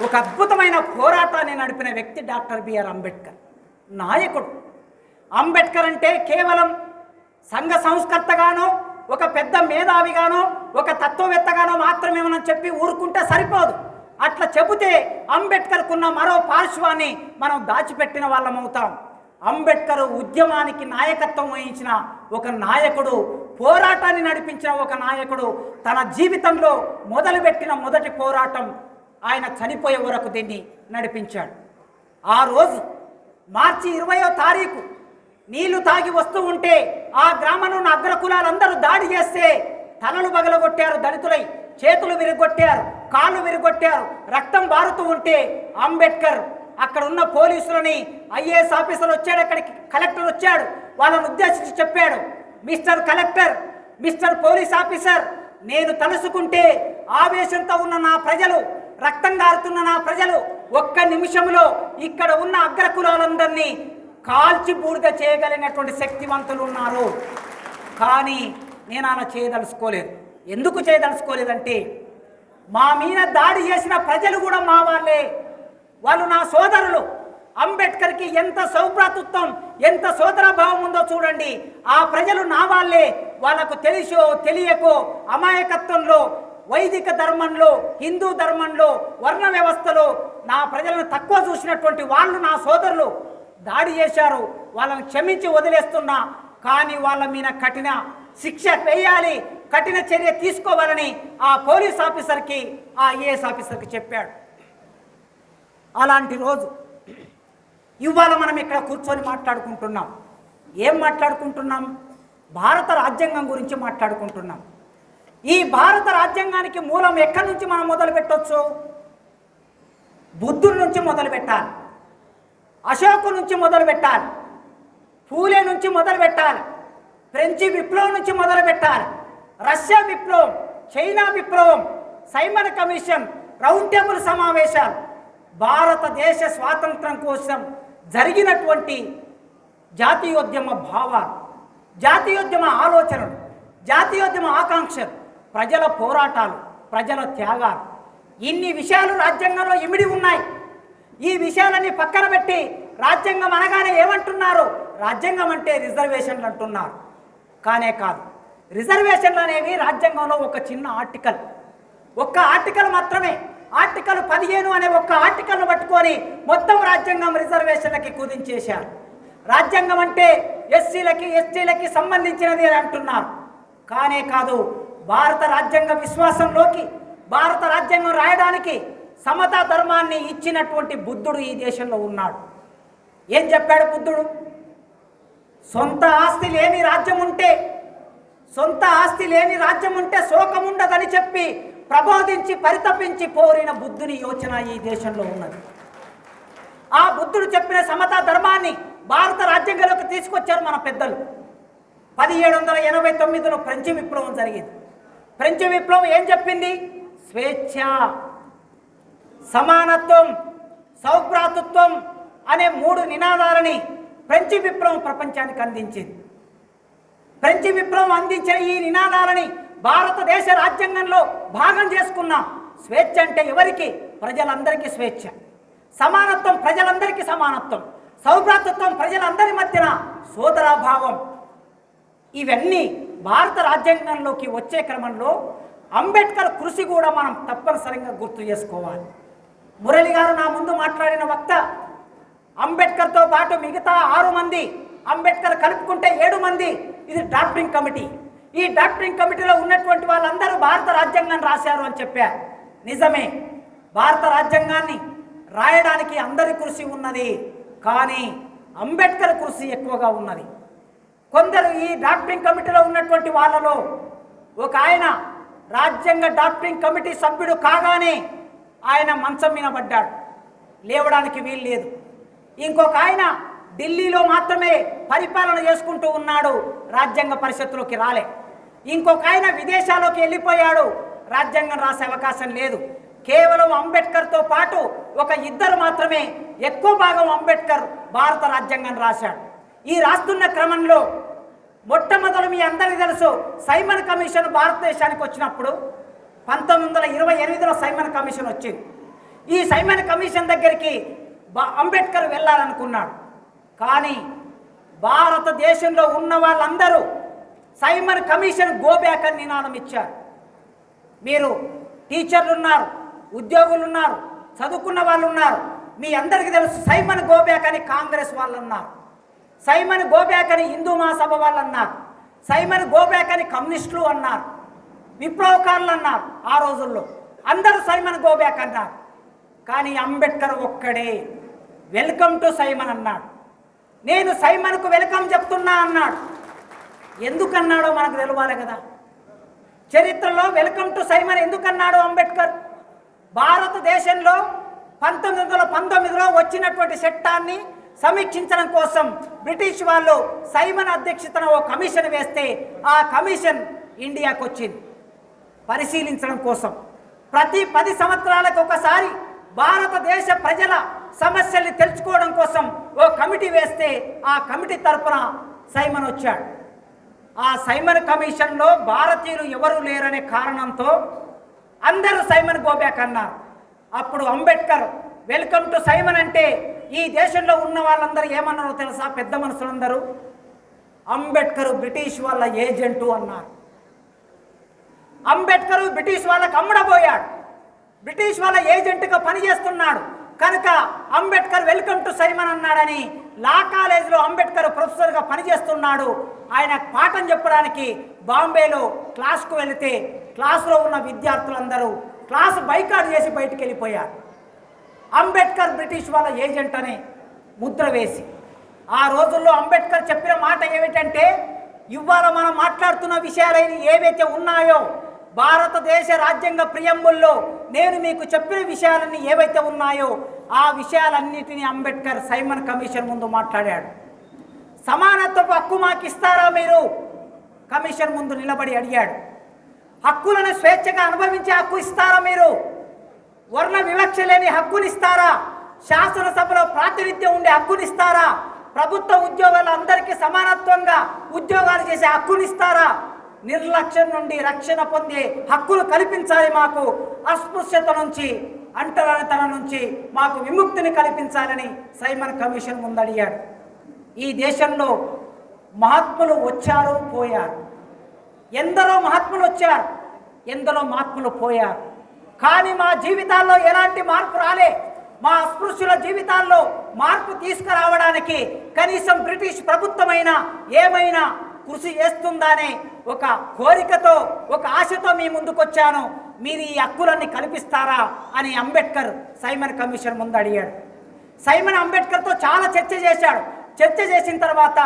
ఒక అద్భుతమైన పోరాటాన్ని నడిపిన వ్యక్తి డాక్టర్ బిఆర్ అంబేద్కర్, నాయకుడు. అంబేద్కర్ అంటే కేవలం సంఘ సంస్కర్తగానో ఒక పెద్ద మేధావిగానో ఒక తత్వవేత్తగానో మాత్రమే మనం చెప్పి ఊరుకుంటే సరిపోదు. అట్లా చెబితే అంబేద్కర్కున్న మరో పార్శ్వాన్ని మనం దాచిపెట్టిన వాళ్ళం అవుతాం. అంబేద్కర్ ఉద్యమానికి నాయకత్వం వహించిన ఒక నాయకుడు, పోరాటాన్ని నడిపించిన ఒక నాయకుడు. తన జీవితంలో మొదలుపెట్టిన మొదటి పోరాటం ఆయన చనిపోయే వరకు దీన్ని నడిపించాడు. ఆ రోజు మార్చి 20వ తారీఖు నీళ్లు తాగి వస్తూ ఉంటే ఆ గ్రామంలో ఉన్న అగ్రకులాలందరూ దాడి చేస్తే తలలు పగలగొట్టారు దళితులై, చేతులు విరగొట్టారు, కాళ్ళు విరగొట్టారు, రక్తం బారుతూ ఉంటే అంబేద్కర్ అక్కడ ఉన్న పోలీసులని, ఐఏఎస్ ఆఫీసర్ వచ్చాడు, అక్కడికి కలెక్టర్ వచ్చాడు, వాళ్ళని ఉద్దేశించి చెప్పాడు, mister collector, mister police officer, నేను తలుసుకుంటే ఆవేశంతో ఉన్న నా ప్రజలు, రక్తం గారుతున్న నా ప్రజలు ఒక్క నిమిషంలో ఇక్కడ ఉన్న అగ్రకులాలందరినీ కాల్చి బూడిద చేయగలిగినటువంటి శక్తివంతులు ఉన్నారు. కానీ నేను అలా చేయదలుచుకోలేదు. ఎందుకు చేయదలుచుకోలేదంటే మా మీద దాడి చేసిన ప్రజలు కూడా మా వాళ్ళే, వాళ్ళు నా సోదరులు. అంబేద్కర్కి ఎంత సౌభ్రాతృత్వం, ఎంత సోదరభావం ఉందో చూడండి. ఆ ప్రజలు నా వాళ్ళే. వాళ్ళకు తెలిసో తెలియకో అమాయకత్వంలో, వైదిక ధర్మంలో, హిందూ ధర్మంలో, వర్ణ వ్యవస్థలో నా ప్రజలను తక్కువ చూసినటువంటి వాళ్ళు నా సోదరులు దాడి చేశారు. వాళ్ళని క్షమించి వదిలేస్తున్నా, కానీ వాళ్ళ మీద కఠిన శిక్ష వేయాలి, కఠిన చర్య తీసుకోవాలని ఆ పోలీస్ ఆఫీసర్కి, ఆ ఐఏఎస్ ఆఫీసర్కి చెప్పాడు. అలాంటి రోజు ఇవాళ మనం ఇక్కడ కూర్చొని మాట్లాడుకుంటున్నాం. ఏం మాట్లాడుకుంటున్నాం? భారత రాజ్యాంగం గురించి మాట్లాడుకుంటున్నాం. ఈ భారత రాజ్యాంగానికి మూలం ఎక్కడి నుంచి మనం మొదలు పెట్టవచ్చు? బుద్ధుడి నుంచి మొదలు పెట్టాలి, అశోకు నుంచి మొదలు పెట్టాలి, పూలే నుంచి మొదలు పెట్టాలి, ఫ్రెంచి విప్లవం నుంచి మొదలు పెట్టాలి, రష్యా విప్లవం, చైనా విప్లవం, సైమన్ కమిషన్, రౌండ్ టేబుల్ సమావేశాలు, భారతదేశ స్వాతంత్రం కోసం జరిగినటువంటి జాతీయోద్యమ భావాలు, జాతీయోద్యమ ఆలోచనలు, జాతీయోద్యమ ఆకాంక్షలు, ప్రజల పోరాటాలు, ప్రజల త్యాగాలు, ఇన్ని విషయాలు రాజ్యాంగంలో ఇమిడి ఉన్నాయి. ఈ విషయాలన్నీ పక్కన పెట్టి రాజ్యాంగం అనగానే ఏమంటున్నారు? రాజ్యాంగం అంటే రిజర్వేషన్లు అంటున్నారు. కానే కాదు. రిజర్వేషన్లు అనేవి రాజ్యాంగంలో ఒక చిన్న ఆర్టికల్, ఒక్క ఆర్టికల్ మాత్రమే. ఆర్టికల్ 15 అనే ఒక్క ఆర్టికల్ను పట్టుకొని మొత్తం రాజ్యాంగం రిజర్వేషన్లకి కుదించేశారు. రాజ్యాంగం అంటే ఎస్సీలకి, ఎస్టీలకి సంబంధించినది అని అంటున్నారు. కానే కాదు. భారత రాజ్యాంగ విశ్వాసంలోకి, భారత రాజ్యాంగం రాయడానికి సమతా ధర్మాన్ని ఇచ్చినటువంటి బుద్ధుడు ఈ దేశంలో ఉన్నాడు. ఏం చెప్పాడు బుద్ధుడు? సొంత ఆస్తి లేని రాజ్యం ఉంటే, సొంత ఆస్తి లేని రాజ్యం ఉంటే శోకముండదని చెప్పి ప్రబోధించి పరితపించి పోరిన బుద్ధుని యోచన ఈ దేశంలో ఉన్నది. ఆ బుద్ధుడు చెప్పిన సమతా ధర్మాన్ని భారత రాజ్యాంగంలోకి తీసుకొచ్చారు మన పెద్దలు. 1789లో ఫ్రెంచి విప్లవం జరిగింది. ఫ్రెంచి విప్లవం ఏం చెప్పింది? స్వేచ్ఛ, సమానత్వం, సౌభ్రాతృత్వం అనే 3 నినాదాలని ఫ్రెంచి విప్లవం ప్రపంచానికి అందించింది. ఫ్రెంచి విప్లవం అందించిన ఈ నినాదాలని భారతదేశ రాజ్యాంగంలో భాగం చేసుకున్నాం. స్వేచ్ఛ అంటే ఎవరికి? ప్రజలందరికీ స్వేచ్ఛ. సమానత్వం, ప్రజలందరికీ సమానత్వం. సౌభ్రాతృత్వం, ప్రజలందరి మధ్యన సోదరాభావం. ఇవన్నీ భారత రాజ్యాంగంలోకి వచ్చే క్రమంలో అంబేద్కర్ కృషి కూడా మనం తప్పనిసరిగా గుర్తు చేసుకోవాలి. మురళి గారు నా ముందు మాట్లాడిన వక్త అంబేద్కర్తో పాటు మిగతా 6 మంది, అంబేద్కర్ కలుపుకుంటే 7 మంది, ఇది డ్రాఫ్టింగ్ కమిటీ. ఈ డ్రాఫ్టింగ్ కమిటీలో ఉన్నటువంటి వాళ్ళందరూ భారత రాజ్యాంగాన్ని రాశారు అని చెప్పారు. నిజమే, భారత రాజ్యాంగాన్ని రాయడానికి అందరి కృషి ఉన్నది, కానీ అంబేద్కర్ కృషి ఎక్కువగా ఉన్నది. కొందరు ఈ డ్రాఫ్టింగ్ కమిటీలో ఉన్నటువంటి వాళ్ళలో ఒక ఆయన రాజ్యాంగ డ్రాఫ్టింగ్ కమిటీ సభ్యుడు కాగానే ఆయన మంచం మీద పడ్డాడు, లేవడానికి వీలు లేదు. ఇంకొక ఆయన ఢిల్లీలో మాత్రమే పరిపాలన చేసుకుంటూ ఉన్నాడు, రాజ్యాంగ పరిషత్తులోకి రాలే. ఇంకొక ఆయన విదేశాల్లోకి వెళ్ళిపోయాడు, రాజ్యాంగం రాసే అవకాశం లేదు. కేవలం అంబేద్కర్తో పాటు ఒక 2 మాత్రమే ఎక్కువ భాగం అంబేద్కర్ భారత రాజ్యాంగాన్ని రాశాడు. ఈ రాస్తున్న క్రమంలో మొట్టమొదలు మీ అందరికీ తెలుసు, సైమన్ కమిషన్ భారతదేశానికి వచ్చినప్పుడు 1928లో సైమన్ కమిషన్ వచ్చింది. ఈ సైమన్ కమిషన్ దగ్గరికి అంబేద్కర్ వెళ్ళాలనుకున్నాడు, కానీ భారతదేశంలో ఉన్న వాళ్ళందరూ సైమన్ కమిషన్ గో బ్యాక్ అని నినాదం ఇచ్చారు. మీరు టీచర్లు ఉన్నారు, ఉద్యోగులు ఉన్నారు, చదువుకున్న వాళ్ళు ఉన్నారు, మీ అందరికీ తెలుసు సైమన్ గో బ్యాక్ అని కాంగ్రెస్ వాళ్ళు అన్నారు, సైమన్ గో బ్యాక్ అని హిందూ మహాసభ వాళ్ళు అన్నారు, సైమన్ గో బ్యాక్ అని కమ్యూనిస్టులు అన్నారు, విప్లవకారులు అన్నారు. ఆ రోజుల్లో అందరూ సైమన్ గో బ్యాక్ అన్నారు. కానీ అంబేద్కర్ ఒక్కడే వెల్కమ్ టు సైమన్ అన్నాడు. నేను సైమన్కు వెల్కమ్ చెప్తున్నా అన్నాడు. ఎందుకన్నాడో మనకు తెలవాలి కదా. చరిత్రలో వెల్కమ్ టు సైమన్ ఎందుకన్నాడు అంబేద్కర్? భారతదేశంలో 1919లో వచ్చినటువంటి చట్టాన్ని సమీక్షించడం కోసం బ్రిటిష్ వాళ్ళు సైమన్ అధ్యక్షతన ఓ కమిషన్ వేస్తే ఆ కమిషన్ ఇండియాకు వచ్చింది పరిశీలించడం కోసం. ప్రతి 10 సంవత్సరాలకు ఒకసారి భారతదేశ ప్రజల సమస్యల్ని తెలుసుకోవడం కోసం ఓ కమిటీ వేస్తే ఆ కమిటీ తరపున సైమన్ వచ్చాడు. ఆ సైమన్ కమిషన్లో భారతీయులు ఎవరు లేరనే కారణంతో అందరూ సైమన్ గో బ్యాక్ అన్నారు. అప్పుడు అంబేద్కర్ వెల్కమ్ టు సైమన్ అంటే ఈ దేశంలో ఉన్న వాళ్ళందరూ ఏమన్నారో తెలుసా? పెద్ద మనుషులందరూ అంబేద్కర్ బ్రిటిష్ వాళ్ళ ఏజెంటు అన్నారు. అంబేద్కర్ బ్రిటిష్ వాళ్ళకు అమ్ముడబోయాడు, బ్రిటిష్ వాళ్ళ ఏజెంట్గా పనిచేస్తున్నాడు కనుక అంబేద్కర్ వెల్కమ్ టు సైమన్ అన్నాడని లా కాలేజీలో అంబేద్కర్ ప్రొఫెసర్గా పనిచేస్తున్నాడు. ఆయన పాఠం చెప్పడానికి బాంబేలో క్లాస్కు వెళితే క్లాసులో ఉన్న విద్యార్థులందరూ క్లాసు బైకాట్ చేసి బయటికి వెళ్ళిపోయారు. అంబేద్కర్ బ్రిటిష్ వాళ్ళ ఏజెంట్ అని ముద్ర వేసి. ఆ రోజుల్లో అంబేద్కర్ చెప్పిన మాట ఏమిటంటే, ఇవాళ మనం మాట్లాడుతున్న విషయాలు ఏవైతే ఉన్నాయో భారతదేశ రాజ్యాంగ ప్రియంబుల్లో నేను మీకు చెప్పిన విషయాలన్నీ ఏవైతే ఉన్నాయో ఆ విషయాలన్నిటినీ అంబేద్కర్ సైమన్ కమిషన్ ముందు మాట్లాడాడు. సమానత్వపు హక్కు మాకు ఇస్తారా మీరు? కమిషన్ ముందు నిలబడి అడిగాడు. హక్కులను స్వేచ్ఛగా అనుభవించే హక్కు ఇస్తారా మీరు? వర్ణ వివక్ష లేని హక్కునిస్తారా? శాసనసభలో ప్రాతినిధ్యం ఉండే హక్కునిస్తారా? ప్రభుత్వ ఉద్యోగాలు అందరికీ సమానత్వంగా ఉద్యోగాలు చేసే హక్కునిస్తారా? నిర్లక్ష్యం నుండి రక్షణ పొందే హక్కులు కల్పించాలి, మాకు అస్పృశ్యత నుంచి అంటరానితనం నుంచి మాకు విముక్తిని కల్పించాలని సైమన్ కమిషన్ ముందు అడిగాడు. ఈ దేశంలో మహాత్ములు వచ్చారు పోయారు, ఎందరో మహాత్ములు వచ్చారు, ఎందరో మహాత్ములు పోయారు. కానీ మా జీవితాల్లో ఎలాంటి మార్పు రాలే. మా అస్పృశ్యుల జీవితాల్లో మార్పు తీసుకురావడానికి కనీసం బ్రిటిష్ ప్రభుత్వమైనా ఏమైనా కృషి చేస్తుందనే ఒక కోరికతో ఒక ఆశతో మీ ముందుకొచ్చాను, మీరు ఈ హక్కులన్నీ కల్పిస్తారా అని అంబేద్కర్ సైమన్ కమిషన్ ముందు అడిగాడు. సైమన్ అంబేద్కర్తో చాలా చర్చ చేశాడు. చర్చ చేసిన తర్వాత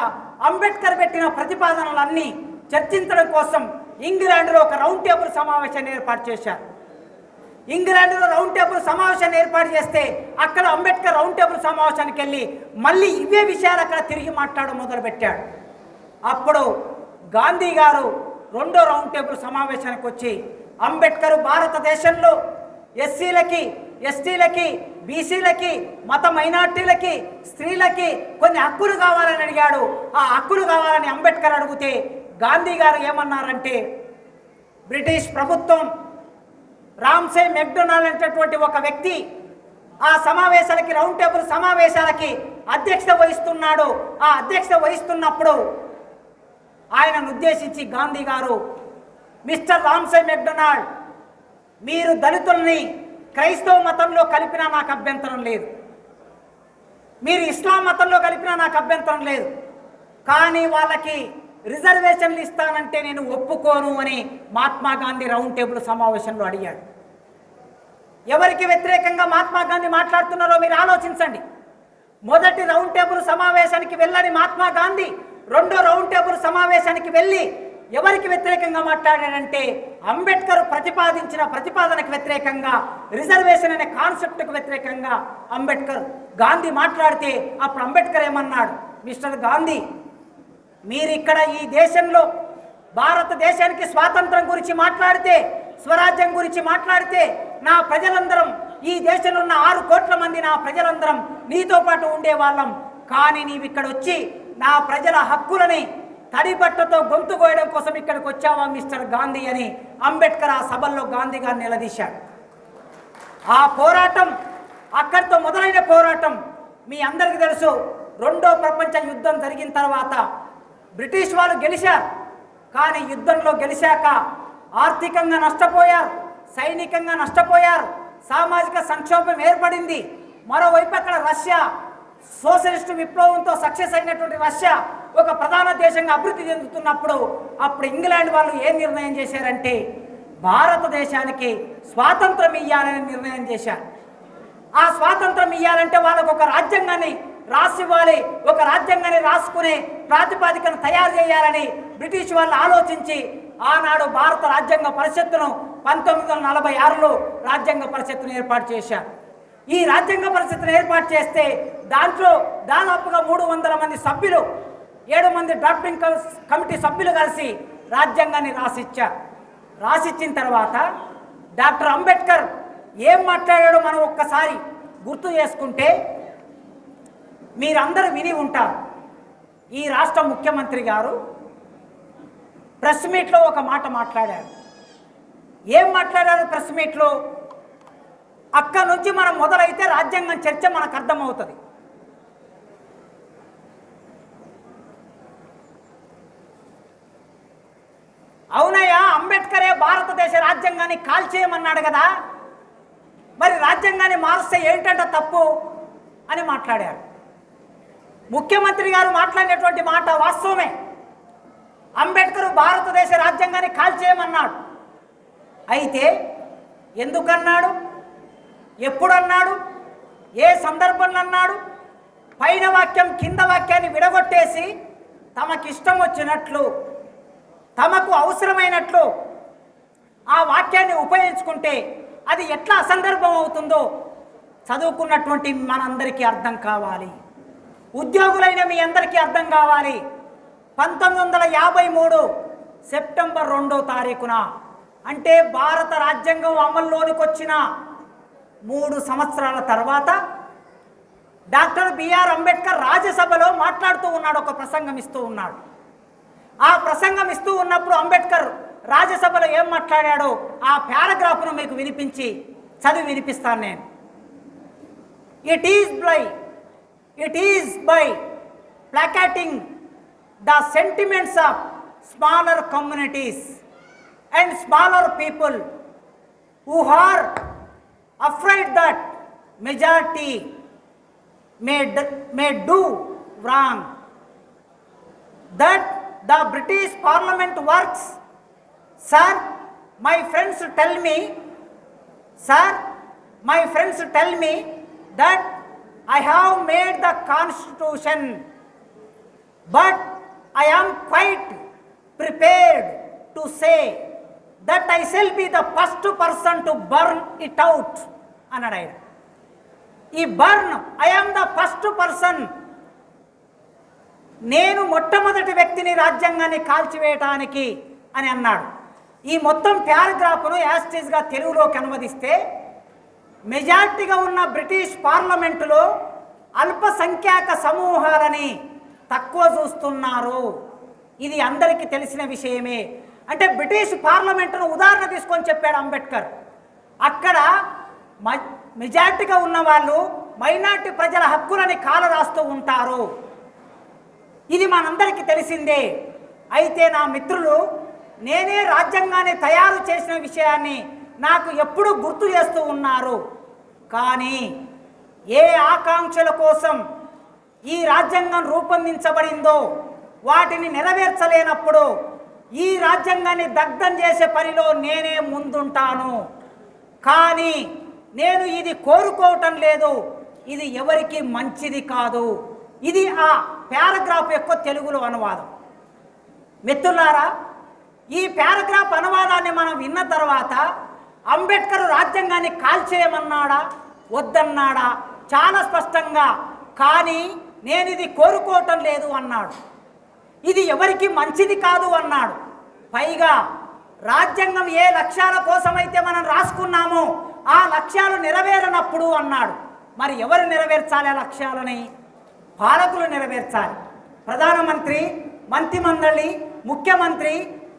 అంబేద్కర్ పెట్టిన ప్రతిపాదనలన్నీ చర్చించడం కోసం ఇంగ్లాండ్లో ఒక రౌండ్ టేబుల్ సమావేశాన్ని ఏర్పాటు చేశారు. ఇంగ్లాండ్లో రౌండ్ టేబుల్ సమావేశాన్ని ఏర్పాటు చేస్తే అక్కడ అంబేద్కర్ రౌండ్ టేబుల్ సమావేశానికి వెళ్ళి మళ్ళీ ఇవే విషయాలు అక్కడ తిరిగి మాట్లాడడం మొదలుపెట్టాడు. అప్పుడు గాంధీ గారు 2వ రౌండ్ టేబుల్ సమావేశానికి వచ్చి అంబేద్కర్ భారతదేశంలో ఎస్సీలకి, ఎస్టీలకి, బీసీలకి, మత మైనార్టీలకి, స్త్రీలకి కొన్ని హక్కులు కావాలని అడిగాడు. ఆ హక్కులు కావాలని అంబేద్కర్ అడిగితే గాంధీ గారు ఏమన్నారంటే, బ్రిటిష్ ప్రభుత్వం రామ్సే మెక్డొనాల్డ్ అనేటటువంటి ఒక వ్యక్తి ఆ సమావేశాలకి రౌండ్ టేబుల్ సమావేశాలకి అధ్యక్షత వహిస్తున్నాడు. ఆ అధ్యక్షత వహిస్తున్నప్పుడు ఆయనను ఉద్దేశించి గాంధీ గారు, మిస్టర్ రామ్సే మెక్డొనాల్డ్, మీరు దళితుల్ని క్రైస్తవ మతంలో కలిపినా నాకు అభ్యంతరం లేదు, మీరు ఇస్లాం మతంలో కలిపినా నాకు అభ్యంతరం లేదు, కానీ వాళ్ళకి రిజర్వేషన్లు ఇస్తానంటే నేను ఒప్పుకోను అని మహాత్మా గాంధీ రౌండ్ టేబుల్ సమావేశంలో అడిగాడు. ఎవరికి వ్యతిరేకంగా మహాత్మా గాంధీ మాట్లాడుతున్నారో మీరు ఆలోచించండి. మొదటి రౌండ్ టేబుల్ సమావేశానికి వెళ్ళని మహాత్మా గాంధీ రెండో రౌండ్ టేబుల్ సమావేశానికి వెళ్ళి ఎవరికి వ్యతిరేకంగా మాట్లాడాడంటే అంబేద్కర్ ప్రతిపాదించిన ప్రతిపాదనకు వ్యతిరేకంగా, రిజర్వేషన్ అనే కాన్సెప్ట్కు వ్యతిరేకంగా గాంధీ మాట్లాడితే అప్పుడు అంబేద్కర్ ఏమన్నాడు, మిస్టర్ గాంధీ, మీరు ఇక్కడ ఈ దేశంలో భారతదేశానికి స్వాతంత్రం గురించి మాట్లాడితే, స్వరాజ్యం గురించి మాట్లాడితే నా ప్రజలందరం, ఈ దేశంలో ఉన్న 6 కోట్ల మంది నా ప్రజలందరం నీతో పాటు ఉండేవాళ్ళం, కానీ నీవు ఇక్కడ వచ్చి నా ప్రజల హక్కులని తడిబట్టతో గొంతు కోయడం కోసం ఇక్కడికి వచ్చావా మిస్టర్ గాంధీ అని అంబేద్కర్ ఆ సభల్లో గాంధీ గారిని నిలదీశాడు. ఆ పోరాటం అక్కడితో మొదలైన పోరాటం మీ అందరికీ తెలుసు. రెండో ప్రపంచ యుద్ధం జరిగిన తర్వాత బ్రిటిష్ వాళ్ళు గెలిచారు, కానీ యుద్ధంలో గెలిచాక ఆర్థికంగా నష్టపోయారు, సైనికంగా నష్టపోయారు, సామాజిక సంక్షోభం ఏర్పడింది. మరోవైపు అక్కడ రష్యా సోషలిస్టు విప్లవంతో సక్సెస్ అయినటువంటి రష్యా ఒక ప్రధాన దేశంగా అభివృద్ధి చెందుతున్నప్పుడు అప్పుడు ఇంగ్లాండ్ వాళ్ళు ఏం నిర్ణయం చేశారంటే భారతదేశానికి స్వాతంత్రం ఇవ్వాలని నిర్ణయం చేశారు. ఆ స్వాతంత్రం ఇవ్వాలంటే వాళ్ళకు ఒక రాజ్యాంగాన్ని రాసివ్వాలి, ఒక రాజ్యాంగాన్ని రాసుకునే ప్రాతిపాదికను తయారు చేయాలని బ్రిటిష్ వాళ్ళు ఆలోచించి ఆనాడు భారత రాజ్యాంగ పరిషత్తును 1946లో రాజ్యాంగ పరిషత్తును ఏర్పాటు చేశారు. ఈ రాజ్యాంగ పరిషత్తును ఏర్పాటు చేస్తే దాంట్లో దాదాపుగా 300 మంది సభ్యులు, 7 మంది డ్రాఫ్టింగ్ కమిటీ సభ్యులు కలిసి రాజ్యాంగాన్ని రాసిచ్చారు. రాసిచ్చిన తర్వాత డాక్టర్ అంబేద్కర్ ఏం మాట్లాడాడో మనం ఒక్కసారి గుర్తు చేసుకుంటే మీరందరూ విని ఉంటారు. ఈ రాష్ట్ర ముఖ్యమంత్రి గారు ప్రెస్ మీట్లో ఒక మాట మాట్లాడారు. ఏం మాట్లాడారు ప్రెస్ మీట్లో? అక్కడి నుంచి మనం మొదలైతే రాజ్యాంగం చర్చ మనకు అర్థమవుతుంది. అవునయ్యా, అంబేద్కరే భారతదేశ రాజ్యాంగాన్ని కాల్చేయమన్నాడు కదా, మరి రాజ్యాంగాన్ని మారుస్తే ఏంటంటే తప్పు అని మాట్లాడారు. ముఖ్యమంత్రి గారు మాట్లాడినటువంటి మాట వాస్తవమే. అంబేద్కర్ భారతదేశ రాజ్యాంగాన్ని కాల్చేయమన్నాడు. అయితే ఎందుకన్నాడు, ఎప్పుడన్నాడు, ఏ సందర్భంలో అన్నాడు? పైన వాక్యం కింద వాక్యాన్ని విడగొట్టేసి తమకిష్టం వచ్చినట్లు, తమకు అవసరమైనట్లు ఆ వాక్యాన్ని ఉపయోగించుకుంటే అది ఎట్లా అసందర్భం అవుతుందో చదువుకున్నటువంటి మనందరికీ అర్థం కావాలి, ఉద్యోగులైన మీ అందరికీ అర్థం కావాలి. 1953 సెప్టెంబర్ 2వ తారీఖున, అంటే భారత రాజ్యాంగం అమల్లోనికి వచ్చిన 3 సంవత్సరాల తర్వాత డాక్టర్ బిఆర్ అంబేద్కర్ రాజ్యసభలో మాట్లాడుతూ ఉన్నాడు, ఒక ప్రసంగం ఇస్తూ ఉన్నాడు. ఆ ప్రసంగం ఇస్తూ ఉన్నప్పుడు అంబేద్కర్ రాజ్యసభలో ఏం మాట్లాడాడో ఆ పారాగ్రాఫ్ను మీకు చదివి వినిపిస్తాను నేను. It is by placating the sentiments of smaller communities and smaller people who are afraid that majority may do wrong, that the British Parliament works. Sir, my friends tell me that I have made the Constitution, but I am quite prepared to say that I shall be the first person to burn it out అన్నాడు ఆయన. ఈ burn, I am the first person, నేను మొట్టమొదటి వ్యక్తిని రాజ్యాంగాన్ని కాల్చివేయటానికి అని అన్నాడు. ఈ మొత్తం పారాగ్రాఫ్ను యాస్టీస్గా తెలుగులోకి అనువదిస్తే, మెజార్టీగా ఉన్న బ్రిటిష్ పార్లమెంటులో అల్పసంఖ్యాక సమూహాలని తక్కువ చూస్తున్నారు. ఇది అందరికీ తెలిసిన విషయమే. అంటే బ్రిటిష్ పార్లమెంటును ఉదాహరణ తీసుకొని చెప్పాడు అంబేద్కర్. అక్కడ మెజార్టీగా ఉన్న వాళ్ళు మైనార్టీ ప్రజల హక్కులని కాలరాస్తూ ఉంటారు. ఇది మనందరికీ తెలిసిందే. అయితే నా మిత్రులు నేనే రాజ్యాంగాన్ని తయారు చేసిన విషయాన్ని నాకు ఎప్పుడూ గుర్తు చేస్తూ ఉన్నారు. కానీ ఏ ఆకాంక్షల కోసం ఈ రాజ్యాంగం రూపొందించబడిందో వాటిని నెరవేర్చలేనప్పుడు ఈ రాజ్యాంగాన్ని దగ్ధం చేసే పనిలో నేనే ముందుంటాను. కానీ నేను ఇది కోరుకోవటం లేదు, ఇది ఎవరికి మంచిది కాదు. ఇది ఆ పారాగ్రాఫ్ యొక్క తెలుగులో అనువాదం. మిత్రులారా, ఈ పారాగ్రాఫ్ అనువాదాన్ని మనం విన్న తర్వాత అంబేద్కర్ రాజ్యాంగాన్ని కాల్చేయమన్నాడా వద్దన్నాడా? చాలా స్పష్టంగా కానీ నేను ఇది కోరుకోవటం లేదు అన్నాడు. ఇది ఎవరికి మంచిది కాదు అన్నాడు. పైగా రాజ్యాంగం ఏ లక్ష్యాల కోసమైతే మనం రాసుకున్నామో ఆ లక్ష్యాలు నెరవేరనప్పుడు అన్నాడు. మరి ఎవరు నెరవేర్చాలి ఆ లక్ష్యాలని? పాలకులు నెరవేర్చాలి. ప్రధానమంత్రి, మంత్రిమండలి, ముఖ్యమంత్రి,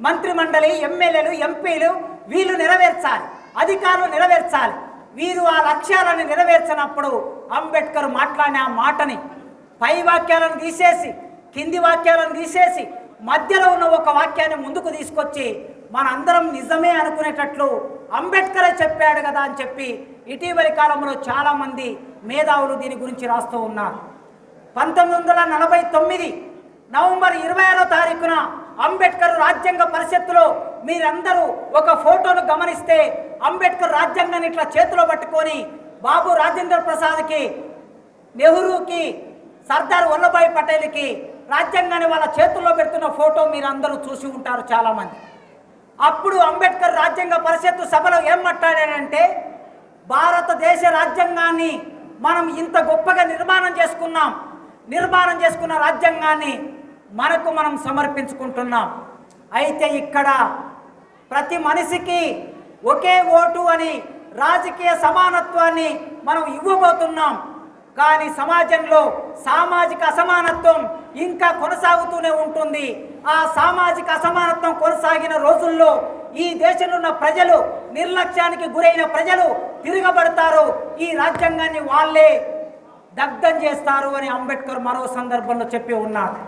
మంత్రిమండలి, ఎమ్మెల్యేలు, ఎంపీలు వీళ్ళు నెరవేర్చాలి, అధికారులు నెరవేర్చాలి. వీరు ఆ లక్ష్యాలను నెరవేర్చినప్పుడు అంబేద్కర్ మాట్లాడిన ఆ మాటని పై వాక్యాలను తీసేసి కింది వాక్యాలను తీసేసి మధ్యలో ఉన్న ఒక వాక్యాన్ని ముందుకు తీసుకొచ్చి మనందరం నిజమే అనుకునేటట్లు అంబేద్కరే చెప్పాడు కదా అని చెప్పి ఇటీవలి కాలంలో చాలామంది మేధావులు దీని గురించి రాస్తూ ఉన్నారు. 1949 నవంబర్ 26వ తారీఖున అంబేద్కర్ రాజ్యాంగ పరిషత్తులో మీరందరూ ఒక ఫోటోను గమనిస్తే అంబేద్కర్ రాజ్యాంగాన్ని ఇట్లా చేతిలో పట్టుకొని బాబు రాజేంద్ర ప్రసాద్కి, నెహ్రూకి, సర్దార్ వల్లభాయ్ పటేల్కి రాజ్యాంగాన్ని వాళ్ళ చేతుల్లో పెడుతున్న ఫోటో మీరందరూ చూసి ఉంటారు చాలామంది. అప్పుడు అంబేద్కర్ రాజ్యాంగ పరిషత్తు సభలో ఏం మాట్లాడాడంటే, భారతదేశ రాజ్యాంగాన్ని మనం ఇంత గొప్పగా నిర్మాణం చేసుకున్న రాజ్యాంగాన్ని మనకు మనం సమర్పించుకుంటున్నాం. అయితే ఇక్కడ ప్రతి మనిషికి ఒకే ఓటు అని రాజకీయ సమానత్వాన్ని మనం ఇవ్వబోతున్నాం. కానీ సమాజంలో సామాజిక అసమానత్వం ఇంకా కొనసాగుతూనే ఉంటుంది. ఆ సామాజిక అసమానత్వం కొనసాగిన రోజుల్లో ఈ దేశంలో ఉన్న ప్రజలు, నిర్లక్ష్యానికి గురైన ప్రజలు తిరగబడతారు, ఈ రాజ్యాంగాన్ని వాళ్ళే దగ్ధం చేస్తారు అని అంబేద్కర్ మరో సందర్భంలో చెప్పి ఉన్నారు.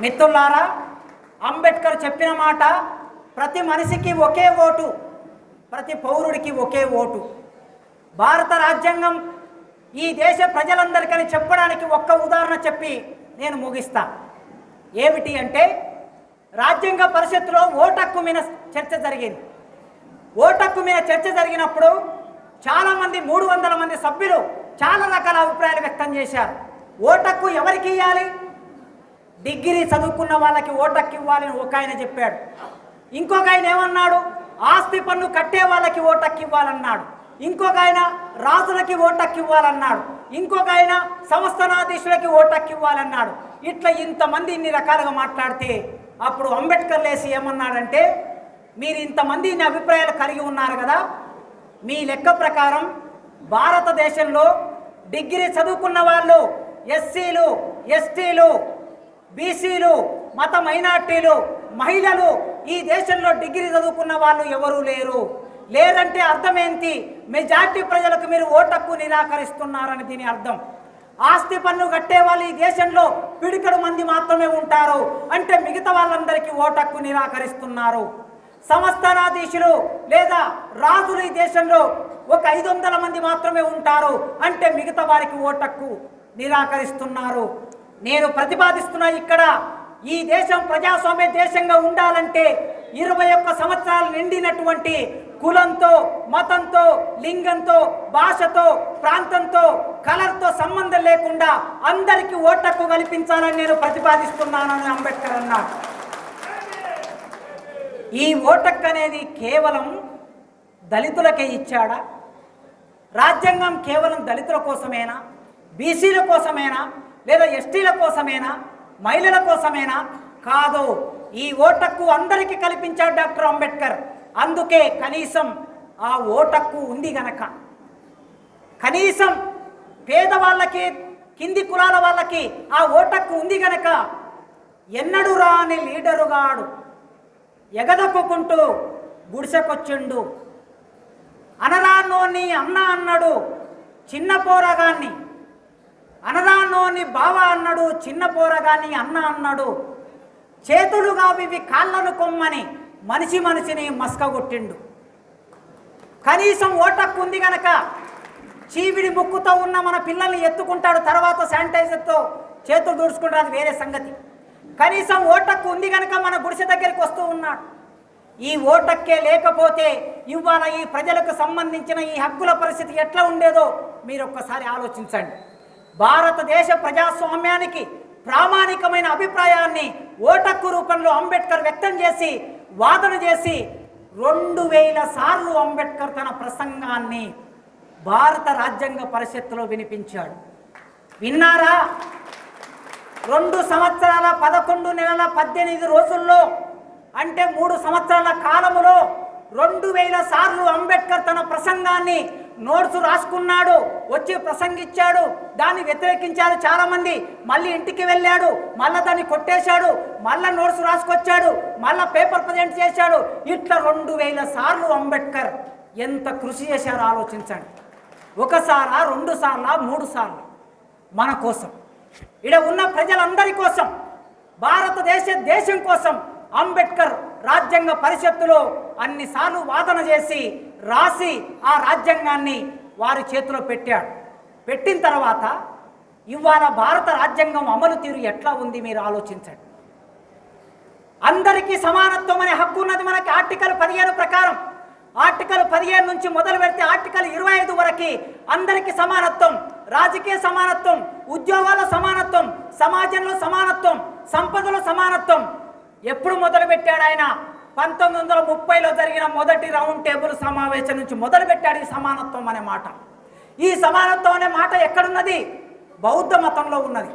మిత్రులారా, అంబేద్కర్ చెప్పిన మాట ప్రతి మనిషికి ఒకే ఓటు, ప్రతి పౌరుడికి ఒకే ఓటు. భారత రాజ్యాంగం ఈ దేశ ప్రజలందరికీ చెప్పడానికి ఒక్క ఉదాహరణ చెప్పి నేను ముగిస్తా. ఏమిటి అంటే, రాజ్యాంగ పరిషత్తులో ఓటు హక్కు మీద చర్చ జరిగింది. ఓటు హక్కు మీద చర్చ జరిగినప్పుడు చాలామంది 300 మంది సభ్యులు చాలా రకాల అభిప్రాయాలు వ్యక్తం చేశారు. ఓటు హక్కు ఎవరికి ఇవ్వాలి? డిగ్రీ చదువుకున్న వాళ్ళకి ఓటు హక్కు ఇవ్వాలని ఒక ఆయన చెప్పాడు. ఇంకొక ఆయన ఏమన్నాడు? ఆస్తి పన్ను కట్టే వాళ్ళకి ఓటు హక్కు ఇవ్వాలన్నాడు. ఇంకొక ఆయన రాజులకి ఓటు హక్కు ఇవ్వాలన్నాడు. ఇంకొక ఆయన సంస్థానాధీశులకి ఓటు హక్కు ఇవ్వాలన్నాడు. ఇట్లా ఇంతమంది ఇన్ని రకాలుగా మాట్లాడితే అప్పుడు అంబేద్కర్ లేసి ఏమన్నాడంటే, మీరు ఇంతమంది ఇన్ని అభిప్రాయాలు కలిగి ఉన్నారు కదా, మీ లెక్క ప్రకారం భారతదేశంలో డిగ్రీ చదువుకున్న వాళ్ళు ఎస్సీలు, ఎస్టీలు, బీసీలు, మత మైనార్టీలు, మహిళలు ఈ దేశంలో డిగ్రీ చదువుకున్న వాళ్ళు ఎవరూ లేరంటే అర్థం ఏంటి? మెజార్టీ ప్రజలకు మీరు ఓటు హక్కు నిరాకరిస్తున్నారని దీని అర్థం. ఆస్తి పన్ను కట్టే వాళ్ళు ఈ దేశంలో పిడికడు మంది మాత్రమే ఉంటారు అంటే మిగతా వాళ్ళందరికీ ఓటు హక్కు నిరాకరిస్తున్నారు. సంస్థానాధీశులు లేదా రాజులు ఈ దేశంలో ఒక 500 మంది మాత్రమే ఉంటారు అంటే మిగతా వారికి ఓటు హక్కు నిరాకరిస్తున్నారు. నేను ప్రతిపాదిస్తున్నా, ఇక్కడ ఈ దేశం ప్రజాస్వామ్య దేశంగా ఉండాలంటే 21 సంవత్సరాలు నిండినటువంటి కులంతో, మతంతో, లింగంతో, భాషతో, ప్రాంతంతో, కలర్తో సంబంధం లేకుండా అందరికీ ఓటు హక్కు కల్పించాలని నేను ప్రతిపాదిస్తున్నానని అంబేద్కర్ అన్నాడు. ఈ ఓటు హక్కు అనేది కేవలం దళితులకే ఇచ్చాడా? రాజ్యాంగం కేవలం దళితుల కోసమేనా? బీసీల కోసమేనా? లేదా ఎస్టీల కోసమేనా? మహిళల కోసమేనా? కాదు, ఈ ఓటు హక్కు అందరికీ కల్పించాడు డాక్టర్ అంబేద్కర్. అందుకే కనీసం ఆ ఓటు హక్కు ఉంది గనక, కనీసం పేదవాళ్ళకి, కింది కులాల వాళ్ళకి ఆ ఓటు హక్కు ఉంది గనక ఎన్నడూ రాని లీడరుగాడు ఎగదొక్కుంటూ గుడిసెకొచ్చిండు. అనరాన్నోని అన్న అన్నాడు చిన్న పోరగాన్ని, అనరాన్నోని బావ అన్నాడు చిన్న పోరగాన్ని అన్న అన్నాడు. చేతులుగా ఇవి కాళ్ళను కొమ్మని మనిషి మనిషిని మస్కగొట్టిండు. కనీసం ఓటక్కు ఉంది గనక చీవిడి ముక్కుతో ఉన్న మన పిల్లల్ని ఎత్తుకుంటాడు, తర్వాత శానిటైజర్తో చేతులు దూడ్చుకుంటాడు, అది వేరే సంగతి. కనీసం ఓటక్కు ఉంది గనక మన గుడిసె దగ్గరికి వస్తూ ఉన్నాడు. ఈ ఓటక్కే లేకపోతే ఇవాళ ఈ ప్రజలకు సంబంధించిన ఈ హక్కుల పరిస్థితి ఎట్లా ఉండేదో మీరు ఒక్కసారి ఆలోచించండి. భారతదేశ ప్రజాస్వామ్యానికి ప్రామాణికమైన అభిప్రాయాన్ని ఓటక్కు రూపంలో అంబేద్కర్ వ్యక్తం చేసి వాదన చేసి 2000 సార్లు అంబేద్కర్ తన ప్రసంగాన్ని భారత రాజ్యాంగ పరిషత్తులో వినిపించాడు. విన్నారా? 2 సంవత్సరాల 11 నెలల 18 రోజుల్లో, అంటే 3 సంవత్సరాల కాలములో 2000 సార్లు అంబేద్కర్ తన ప్రసంగాన్ని నోట్స్ రాసుకున్నాడు, వచ్చి ప్రసంగించాడు. దాన్ని వ్యతిరేకించారు చాలామంది. మళ్ళీ ఇంటికి వెళ్ళాడు, మళ్ళీ దాన్ని కొట్టేశాడు, మళ్ళీ నోట్స్ రాసుకొచ్చాడు, మళ్ళీ పేపర్ ప్రజెంట్ చేశాడు. ఇట్లా 2000 సార్లు అంబేద్కర్ ఎంత కృషి చేశారో ఆలోచించండి. 1 సారా, 2 సార్లా, 3 సార్లు మన కోసం, ఇక్కడ ఉన్న ప్రజలందరి కోసం, దేశం కోసం అంబేద్కర్ రాజ్యాంగ పరిషత్తులో అన్నిసార్లు వాదన చేసి రాసి ఆ రాజ్యాంగాన్ని వారి చేతిలో పెట్టాడు. పెట్టిన తర్వాత ఇవాళ భారత రాజ్యాంగం అమలు తీరు ఎట్లా ఉంది మీరు ఆలోచించండి. అందరికీ సమానత్వం అనే హక్కు ఉన్నది మనకి ఆర్టికల్ 15 ప్రకారం. ఆర్టికల్ 15 నుంచి మొదలు పెడితే ఆర్టికల్ 25 వరకు అందరికీ సమానత్వం, రాజకీయ సమానత్వం, ఉద్యోగాల సమానత్వం, సమాజంలో సమానత్వం, సంపదలో సమానత్వం. ఎప్పుడు మొదలుపెట్టాడు ఆయన? 1930లో జరిగిన మొదటి రౌండ్ టేబుల్ సమావేశం నుంచి మొదలుపెట్టాడు ఈ సమానత్వం అనే మాట. ఈ సమానత్వం అనే మాట ఎక్కడున్నది? బౌద్ధ మతంలో ఉన్నది.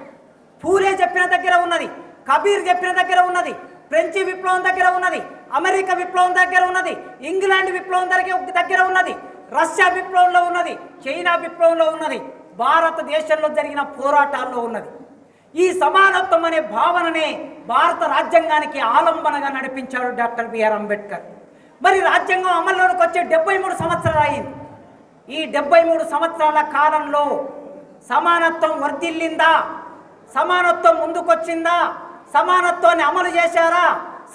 పూలే చెప్పిన దగ్గర ఉన్నది, కబీర్ చెప్పిన దగ్గర ఉన్నది, ఫ్రెంచి విప్లవం దగ్గర ఉన్నది, అమెరికా విప్లవం దగ్గర ఉన్నది, ఇంగ్లాండ్ విప్లవం దగ్గర ఉన్నది, రష్యా విప్లవంలో ఉన్నది, చైనా విప్లవంలో ఉన్నది, భారతదేశంలో జరిగిన పోరాటాల్లో ఉన్నది. ఈ సమానత్వం అనే భావననే భారత రాజ్యాంగానికి ఆలంబనగా నడిపించాడు డాక్టర్ బిఆర్ అంబేద్కర్. మరి రాజ్యాంగం అమల్లోకి వచ్చే 73 సంవత్సరాలు అయింది. ఈ 73 సంవత్సరాల కాలంలో సమానత్వం వర్ధిల్లిందా? సమానత్వం ముందుకొచ్చిందా? సమానత్వాన్ని అమలు చేశారా?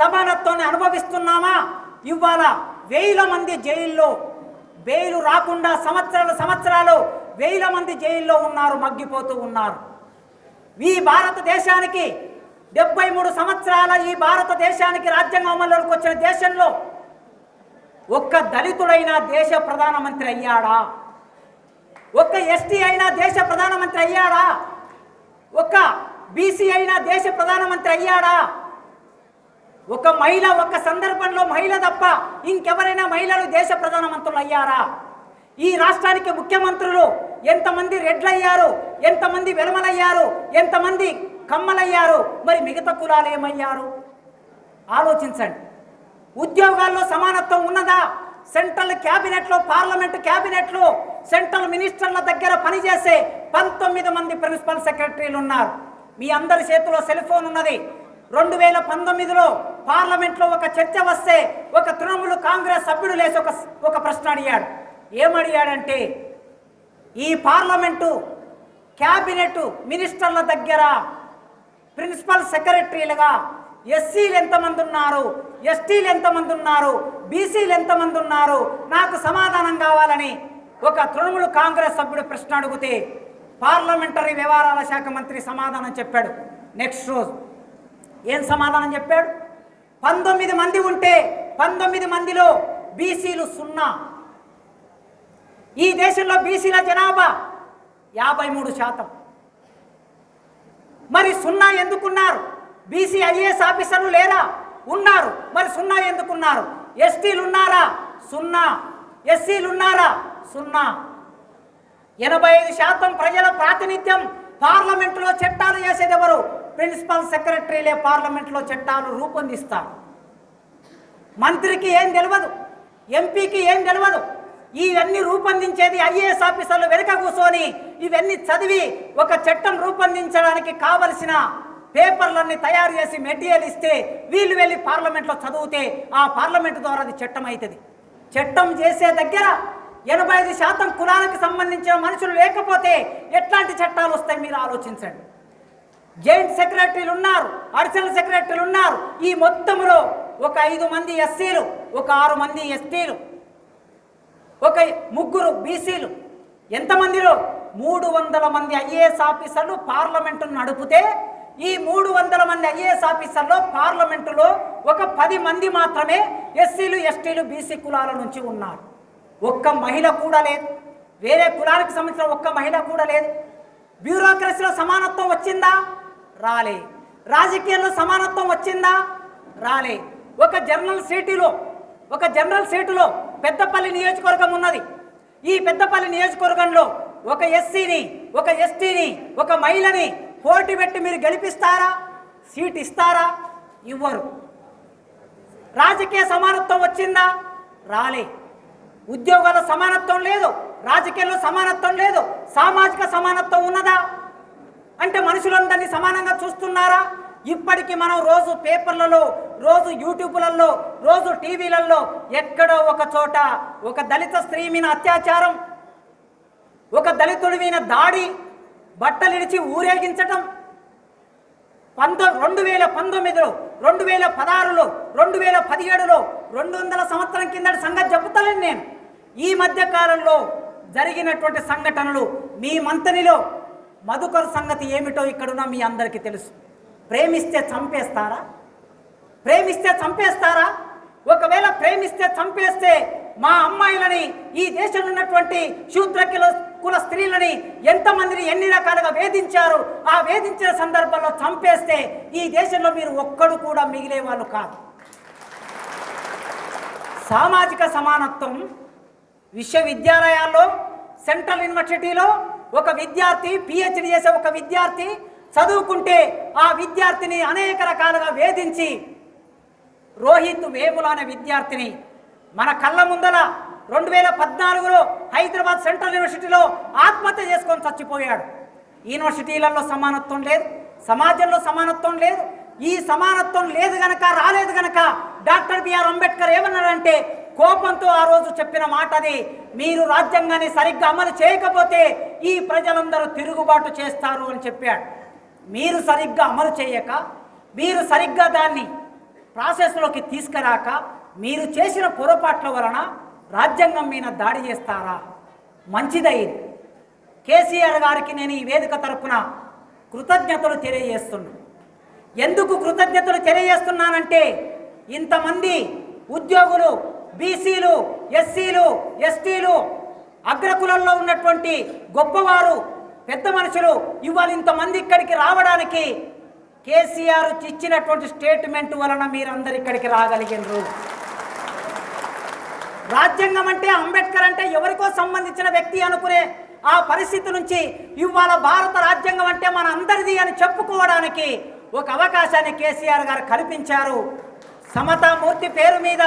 సమానత్వాన్ని అనుభవిస్తున్నామా? ఇవాళ 1000 మంది జైల్లో, బెయిలు రాకుండా సంవత్సరాలు 1000 మంది జైల్లో ఉన్నారు, మగ్గిపోతూ ఉన్నారు. ఈ భారతదేశానికి 73 సంవత్సరాల ఈ భారతదేశానికి రాజ్యాంగం అమలులోకి వచ్చిన దేశంలో ఒక్క దళితుడైనా దేశ ప్రధానమంత్రి అయ్యాడా? ఒక్క ఎస్టీ అయినా దేశ ప్రధానమంత్రి అయ్యాడా? ఒక్క బీసీ అయినా దేశ ప్రధానమంత్రి అయ్యాడా? ఒక మహిళ, ఒక్క సందర్భంలో మహిళ తప్ప ఇంకెవరైనా మహిళలు దేశ ప్రధానమంత్రులు అయ్యారా? ఈ రాష్ట్రానికి ముఖ్యమంత్రులు ఎంతమంది రెడ్లయ్యారు, ఎంతమంది వెలమలయ్యారు, ఎంతమంది కమ్మలయ్యారు? మరి మిగతా కులాలు ఏమయ్యారు? ఆలోచించండి. ఉద్యోగాల్లో సమానత్వం ఉన్నదా? సెంట్రల్ క్యాబినెట్లో, పార్లమెంటు క్యాబినెట్లో సెంట్రల్ మినిస్టర్ల దగ్గర పనిచేసే 19 మంది ప్రిన్సిపల్ సెక్రటరీలు ఉన్నారు. మీ అందరి చేతిలో సెల్ ఫోన్ ఉన్నది. 2019లో పార్లమెంట్లో ఒక చర్చ వస్తే ఒక తృణమూల్ కాంగ్రెస్ సభ్యుడు లేచి ఒక ప్రశ్న అడిగాడు. ఏమడిగాడంటే, ఈ పార్లమెంటు క్యాబినెట్ మినిస్టర్ల దగ్గర ప్రిన్సిపల్ సెక్రటరీలుగా ఎస్సీలు ఎంతమంది ఉన్నారు, ఎస్టీలు ఎంతమంది ఉన్నారు, బీసీలు ఎంతమంది ఉన్నారు, నాకు సమాధానం కావాలని ఒక తృణమూల్ కాంగ్రెస్ సభ్యుడు ప్రశ్న అడిగితే పార్లమెంటరీ వ్యవహారాల శాఖ మంత్రి సమాధానం చెప్పాడు. నెక్స్ట్ రోజు ఏం సమాధానం చెప్పాడు? 19 మంది ఉంటే 19 మందిలో బీసీలు 0. ఈ దేశంలో బీసీల జనాభా 53%. మరి 0 ఎందుకున్నారు? బీసీ ఐఏఎస్ ఆఫీసర్లు లేరా? ఉన్నారు. మరి 0 ఎందుకున్నారు? ఎస్టీలు ఉన్నారా? 0. ఎస్సీలు ఉన్నారా? 0. 85% ప్రజల ప్రాతినిధ్యం. పార్లమెంటులో చట్టాలు చేసేది ఎవరు? ప్రిన్సిపల్ సెక్రటరీలే పార్లమెంట్లో చట్టాలు రూపొందిస్తారు. మంత్రికి ఏం తెలియదు, ఎంపీకి ఏం తెలియదు. ఇవన్నీ రూపొందించేది ఐఏఎస్ ఆఫీసర్లు వెనుక కూర్చొని ఇవన్నీ చదివి ఒక చట్టం రూపొందించడానికి కావలసిన పేపర్లన్నీ తయారు చేసి మెటీరియల్ ఇస్తే వీళ్ళు వెళ్ళి పార్లమెంట్లో చదివితే ఆ పార్లమెంటు ద్వారా అది చట్టం అవుతుంది. చట్టం చేసే దగ్గర 85% కులాలకు సంబంధించిన మనుషులు లేకపోతే ఎట్లాంటి చట్టాలు వస్తాయి మీరు ఆలోచించండి. జాయింట్ సెక్రటరీలు ఉన్నారు, అడిషనల్ సెక్రటరీలు ఉన్నారు. ఈ మొత్తంలో ఒక 5 మంది ఎస్సీలు, ఒక 6 మంది ఎస్టీలు, ఒక 3 బీసీలు, ఎంతమందిలో 300 మంది ఐఏఎస్ ఆఫీసర్లు పార్లమెంటును నడిపితే ఈ 300 మంది ఐఏఎస్ ఆఫీసర్లో పార్లమెంటులో ఒక 10 మంది మాత్రమే ఎస్సీలు, ఎస్టీలు, బీసీ కులాల నుంచి ఉన్నారు. ఒక్క మహిళ కూడా లేదు. వేరే కులానికి సంబంధించిన ఒక్క మహిళ కూడా లేదు. బ్యూరోక్రసీలో సమానత్వం వచ్చిందా? రాలే. రాజకీయాల్లో సమానత్వం వచ్చిందా? రాలే. ఒక జనరల్ సీటులో పెద్దపల్లి నియోజకవర్గం ఉన్నది. ఈ పెద్దపల్లి నియోజకవర్గంలో ఒక ఎస్సీని, ఒక ఎస్టీని, ఒక మహిళని పోటీ పెట్టి మీరు గెలిపిస్తారా? సీట్ ఇస్తారా? ఇవ్వరు. రాజకీయ సమానత్వం వచ్చిందా? రాలే. ఉద్యోగాల సమానత్వం లేదు, రాజకీయాల్లో సమానత్వం లేదు. సామాజిక సమానత్వం ఉన్నదా? అంటే మనుషులందరినీ సమానంగా చూస్తున్నారా? ఇప్పటికీ మనం రోజు పేపర్లలో, రోజు యూట్యూబ్లలో, రోజు టీవీలలో ఎక్కడో ఒక చోట ఒక దళిత స్త్రీ మీద అత్యాచారం, ఒక దళితుడి మీద దాడి, బట్టలిడిచి ఊరేగించటం 2019లో, 2016లో, 2017లో 200 సంవత్సరం కిందటి సంగతి చెబుతాను నేను. ఈ మధ్య కాలంలో జరిగినటువంటి సంఘటనలు మీ మంతనిలో మధుకర్ సంగతి ఏమిటో ఇక్కడున్న మీ అందరికీ తెలుసు. ప్రేమిస్తే చంపేస్తారా? ప్రేమిస్తే చంపేస్తారా? ఒకవేళ ప్రేమిస్తే చంపేస్తే మా అమ్మాయిలని, ఈ దేశంలో ఉన్నటువంటి శూద్ర కుల స్త్రీలని ఎంతమందిని ఎన్ని రకాలుగా వేధించారు. ఆ వేధించిన సందర్భంలో చంపేస్తే ఈ దేశంలో మీరు ఒక్కడు కూడా మిగిలే వాళ్ళు కాదు. సామాజిక సమానత్వం విశ్వవిద్యాలయాల్లో, సెంట్రల్ యూనివర్సిటీలో ఒక విద్యార్థి, పిహెచ్డి చేసే ఒక విద్యార్థి చదువుకుంటే ఆ విద్యార్థిని అనేక రకాలుగా వేధించి, రోహిత్ వేముల అనే విద్యార్థిని మన కళ్ళ ముందల 2014లో హైదరాబాద్ సెంట్రల్ యూనివర్సిటీలో ఆత్మహత్య చేసుకొని చచ్చిపోయాడు. యూనివర్సిటీలలో సమానత్వం లేదు, సమాజంలో సమానత్వం లేదు. ఈ సమానత్వం లేదు గనక, రాలేదు గనక డాక్టర్ బిఆర్ అంబేద్కర్ ఏమన్నాడంటే, కోపంతో ఆ రోజు చెప్పిన మాట అది, మీరు రాజ్యాంగాన్ని సరిగ్గా అమలు చేయకపోతే ఈ ప్రజలందరూ తిరుగుబాటు చేస్తారు అని చెప్పాడు. మీరు సరిగ్గా అమలు చేయక, మీరు సరిగ్గా దాన్ని ప్రాసెస్లోకి తీసుకురాక, మీరు చేసిన పొరపాట్ల వలన రాజ్యాంగం మీద దాడి చేస్తారా? మంచిదైంది. కేసీఆర్ గారికి నేను ఈ వేదిక తరపున కృతజ్ఞతలు తెలియజేస్తున్నాను. ఎందుకు కృతజ్ఞతలు తెలియజేస్తున్నానంటే, ఇంతమంది ఉద్యోగులు, బీసీలు, ఎస్సీలు, ఎస్టీలు, అగ్రకులంలో ఉన్నటువంటి గొప్పవారు, పెద్ద మనుషులు ఇవాళ ఇంతమంది ఇక్కడికి రావడానికి కేసీఆర్ ఇచ్చినటువంటి స్టేట్మెంట్ వలన మీరందరూ ఇక్కడికి రాగలిగినరు. రాజ్యాంగం అంటే, అంబేద్కర్ అంటే ఎవరికో సంబంధించిన వ్యక్తి అనుకునే ఆ పరిస్థితి నుంచి ఇవాళ భారత రాజ్యాంగం అంటే మన అందరిది అని చెప్పుకోవడానికి ఒక అవకాశాన్ని కేసీఆర్ గారు కల్పించారు. సమతామూర్తి పేరు మీద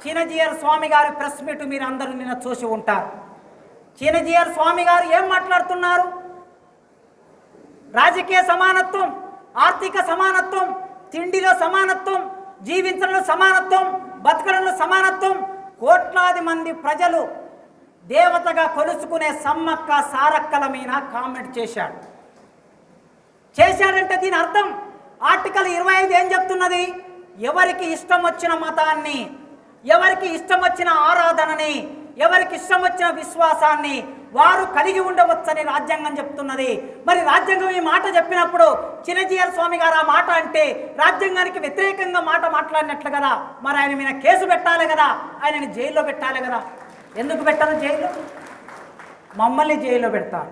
చినజీఆర్ స్వామి గారి ప్రెస్ మీట్ మీరు అందరూ నిన్న చూసి ఉంటారు. చినజీఆర్ స్వామి గారు ఏం మాట్లాడుతున్నారు? రాజకీయ సమానత్వం, ఆర్థిక సమానత్వం, తిండిలో సమానత్వం, జీవించడంలో సమానత్వం, బతకడంలో సమానత్వం, కోట్లాది మంది ప్రజలు దేవతగా కొలుసుకునే సమ్మక్క సారక్కల మీద కామెంట్ చేశాడంటే దీని అర్థం ఆర్టికల్ 25 ఏం చెప్తున్నది? ఎవరికి ఇష్టం వచ్చిన మతాన్ని, ఎవరికి ఇష్టం వచ్చిన ఆరాధనని, ఎవరికి ఇష్టం వచ్చిన విశ్వాసాన్ని వారు కలిగి ఉండవచ్చని రాజ్యాంగం చెప్తున్నది. మరి రాజ్యాంగం ఈ మాట చెప్పినప్పుడు చినజీఆర్ స్వామి గారు ఆ మాట అంటే రాజ్యాంగానికి వ్యతిరేకంగా మాట మాట్లాడినట్లు కదా. మరి ఆయన మీద కేసు పెట్టాలి కదా, ఆయనని జైల్లో పెట్టాలి కదా. ఎందుకు పెట్టారు జైల్లో? మమ్మల్ని జైల్లో పెడతారు.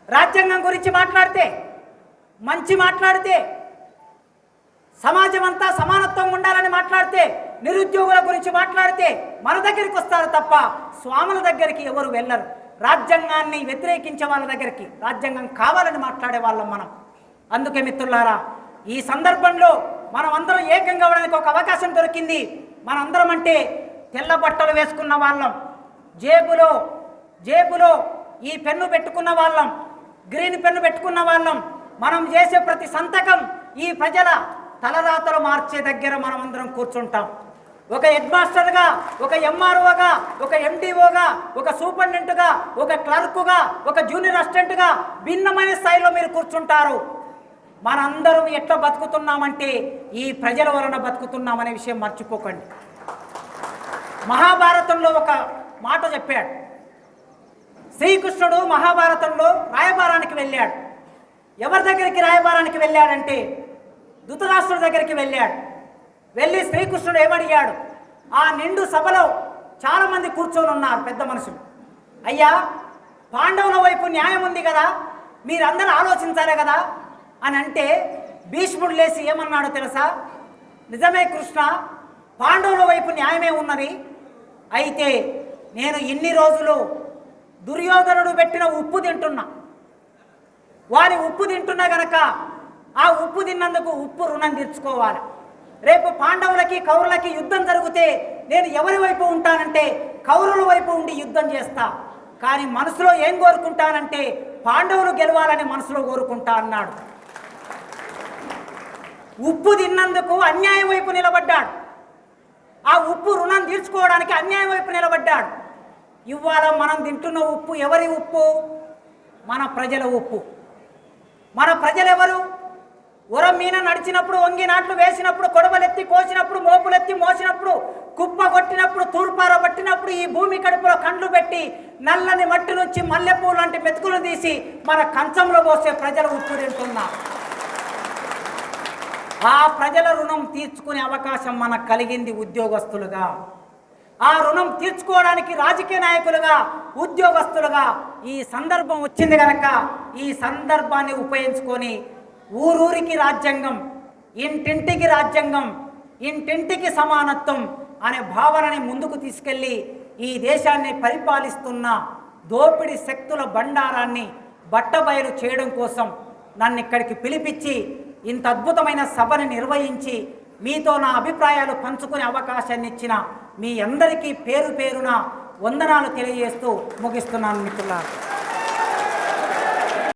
రాజ్యాంగం గురించి మాట్లాడితే, మంచి మాట్లాడితే, సమాజం అంతా సమానత్వం ఉండాలని మాట్లాడితే, నిరుద్యోగుల గురించి మాట్లాడితే మన దగ్గరికి వస్తారు తప్ప స్వాముల దగ్గరికి ఎవరు వెళ్ళరు. రాజ్యాంగాన్ని వ్యతిరేకించే వాళ్ళ దగ్గరికి, రాజ్యాంగం కావాలని మాట్లాడే వాళ్ళం మనం. అందుకే మిత్రులారా, ఈ సందర్భంలో మనం అందరం ఏకంగా అవ్వడానికి ఒక అవకాశం దొరికింది. మనందరం అంటే తెల్ల బట్టలు వేసుకున్న వాళ్ళం, జేబులో ఈ పెన్ను పెట్టుకున్న వాళ్ళం, గ్రీన్ పెన్ను పెట్టుకున్న వాళ్ళం. మనం చేసే ప్రతి సంతకం ఈ ప్రజల తలరాతలు మార్చే దగ్గర మనం అందరం కూర్చుంటాం. ఒక హెడ్ మాస్టర్గా, ఒక ఎంఆర్ఓగా, ఒక ఎండిఓగా, ఒక సూపరింటెండెంట్గా, ఒక క్లర్కుగా, ఒక జూనియర్ అసిస్టెంట్గా భిన్నమైన స్థాయిలో మీరు కూర్చుంటారు. మనందరం ఎట్లా బతుకుతున్నామంటే ఈ ప్రజల వలన బతుకుతున్నామనే విషయం మర్చిపోకండి. మహాభారతంలో ఒక మాట చెప్పాడు. శ్రీకృష్ణుడు మహాభారతంలో రాయబారానికి వెళ్ళాడు. ఎవరి దగ్గరికి రాయబారానికి వెళ్ళాడంటే ధృతరాష్ట్రుడి దగ్గరికి వెళ్ళాడు. వెళ్ళి శ్రీకృష్ణుడు ఏమడిగాడు? ఆ నిండు సభలో చాలామంది కూర్చొని ఉన్నారు పెద్ద మనుషులు. అయ్యా, పాండవుల వైపు న్యాయం ఉంది కదా, మీరందరూ ఆలోచించాలే కదా అని అంటే భీష్ముడు లేచి ఏమన్నాడో తెలుసా? నిజమే కృష్ణ, పాండవుల వైపు న్యాయమే ఉన్నది. అయితే నేను ఇన్ని రోజులు దుర్యోధనుడు పెట్టిన ఉప్పు తింటున్నా. వారి ఉప్పు తింటున్నా గనక ఆ ఉప్పు తిన్నందుకు ఉప్పు రుణం తీర్చుకోవాలి. రేపు పాండవులకి కౌరవులకి యుద్ధం జరిగితే నేను ఎవరి వైపు ఉంటానంటే కౌరవుల వైపు ఉండి యుద్ధం చేస్తా. కానీ మనసులో ఏం కోరుకుంటానంటే పాండవులు గెలవాలని మనసులో కోరుకుంటా అన్నాడు. ఉప్పు తిన్నందుకు అన్యాయం వైపు నిలబడ్డాడు. ఆ ఉప్పు రుణం తీర్చుకోవడానికి అన్యాయం వైపు నిలబడ్డాడు. ఇవాళ మనం తింటున్న ఉప్పు ఎవరి ఉప్పు? మన ప్రజల ఉప్పు. మన ప్రజలెవరు? ఉరం మీద నడిచినప్పుడు, వంగి నాట్లు వేసినప్పుడు, కొడవలెత్తి కోసినప్పుడు, మోపులెత్తి మోసినప్పుడు, కుప్ప కొట్టినప్పుడు, తూర్పార పట్టినప్పుడు, ఈ భూమి కడుపులో కండ్లు పెట్టి నల్లని మట్టి నుంచి మల్లెపూ లాంటి మెతుకులు తీసి మన కంచంలో పోసే ప్రజల ఉప్పు తింటున్నాం. ఆ ప్రజల రుణం తీర్చుకునే అవకాశం మనకు కలిగింది ఉద్యోగస్తులుగా. ఆ రుణం తీర్చుకోవడానికి రాజకీయ నాయకులుగా, ఉద్యోగస్తులుగా ఈ సందర్భం వచ్చింది కనుక ఈ సందర్భాన్ని ఉపయోగించుకొని ఊరూరికి రాజ్యాంగం, ఇంటింటికి రాజ్యాంగం, ఇంటింటికి సమానత్వం అనే భావనని ముందుకు తీసుకెళ్ళి ఈ దేశాన్ని పరిపాలిస్తున్న దోపిడీ శక్తుల బండారాన్ని బట్టబయలు చేయడం కోసం నన్ను ఇక్కడికి పిలిపించి ఇంత అద్భుతమైన సభను నిర్వహించి మీతో నా అభిప్రాయాలు పంచుకునే అవకాశాన్ని ఇచ్చిన మీ అందరికీ పేరు పేరున వందనాలు తెలియజేస్తూ ముగిస్తున్నాను మిత్రులారా.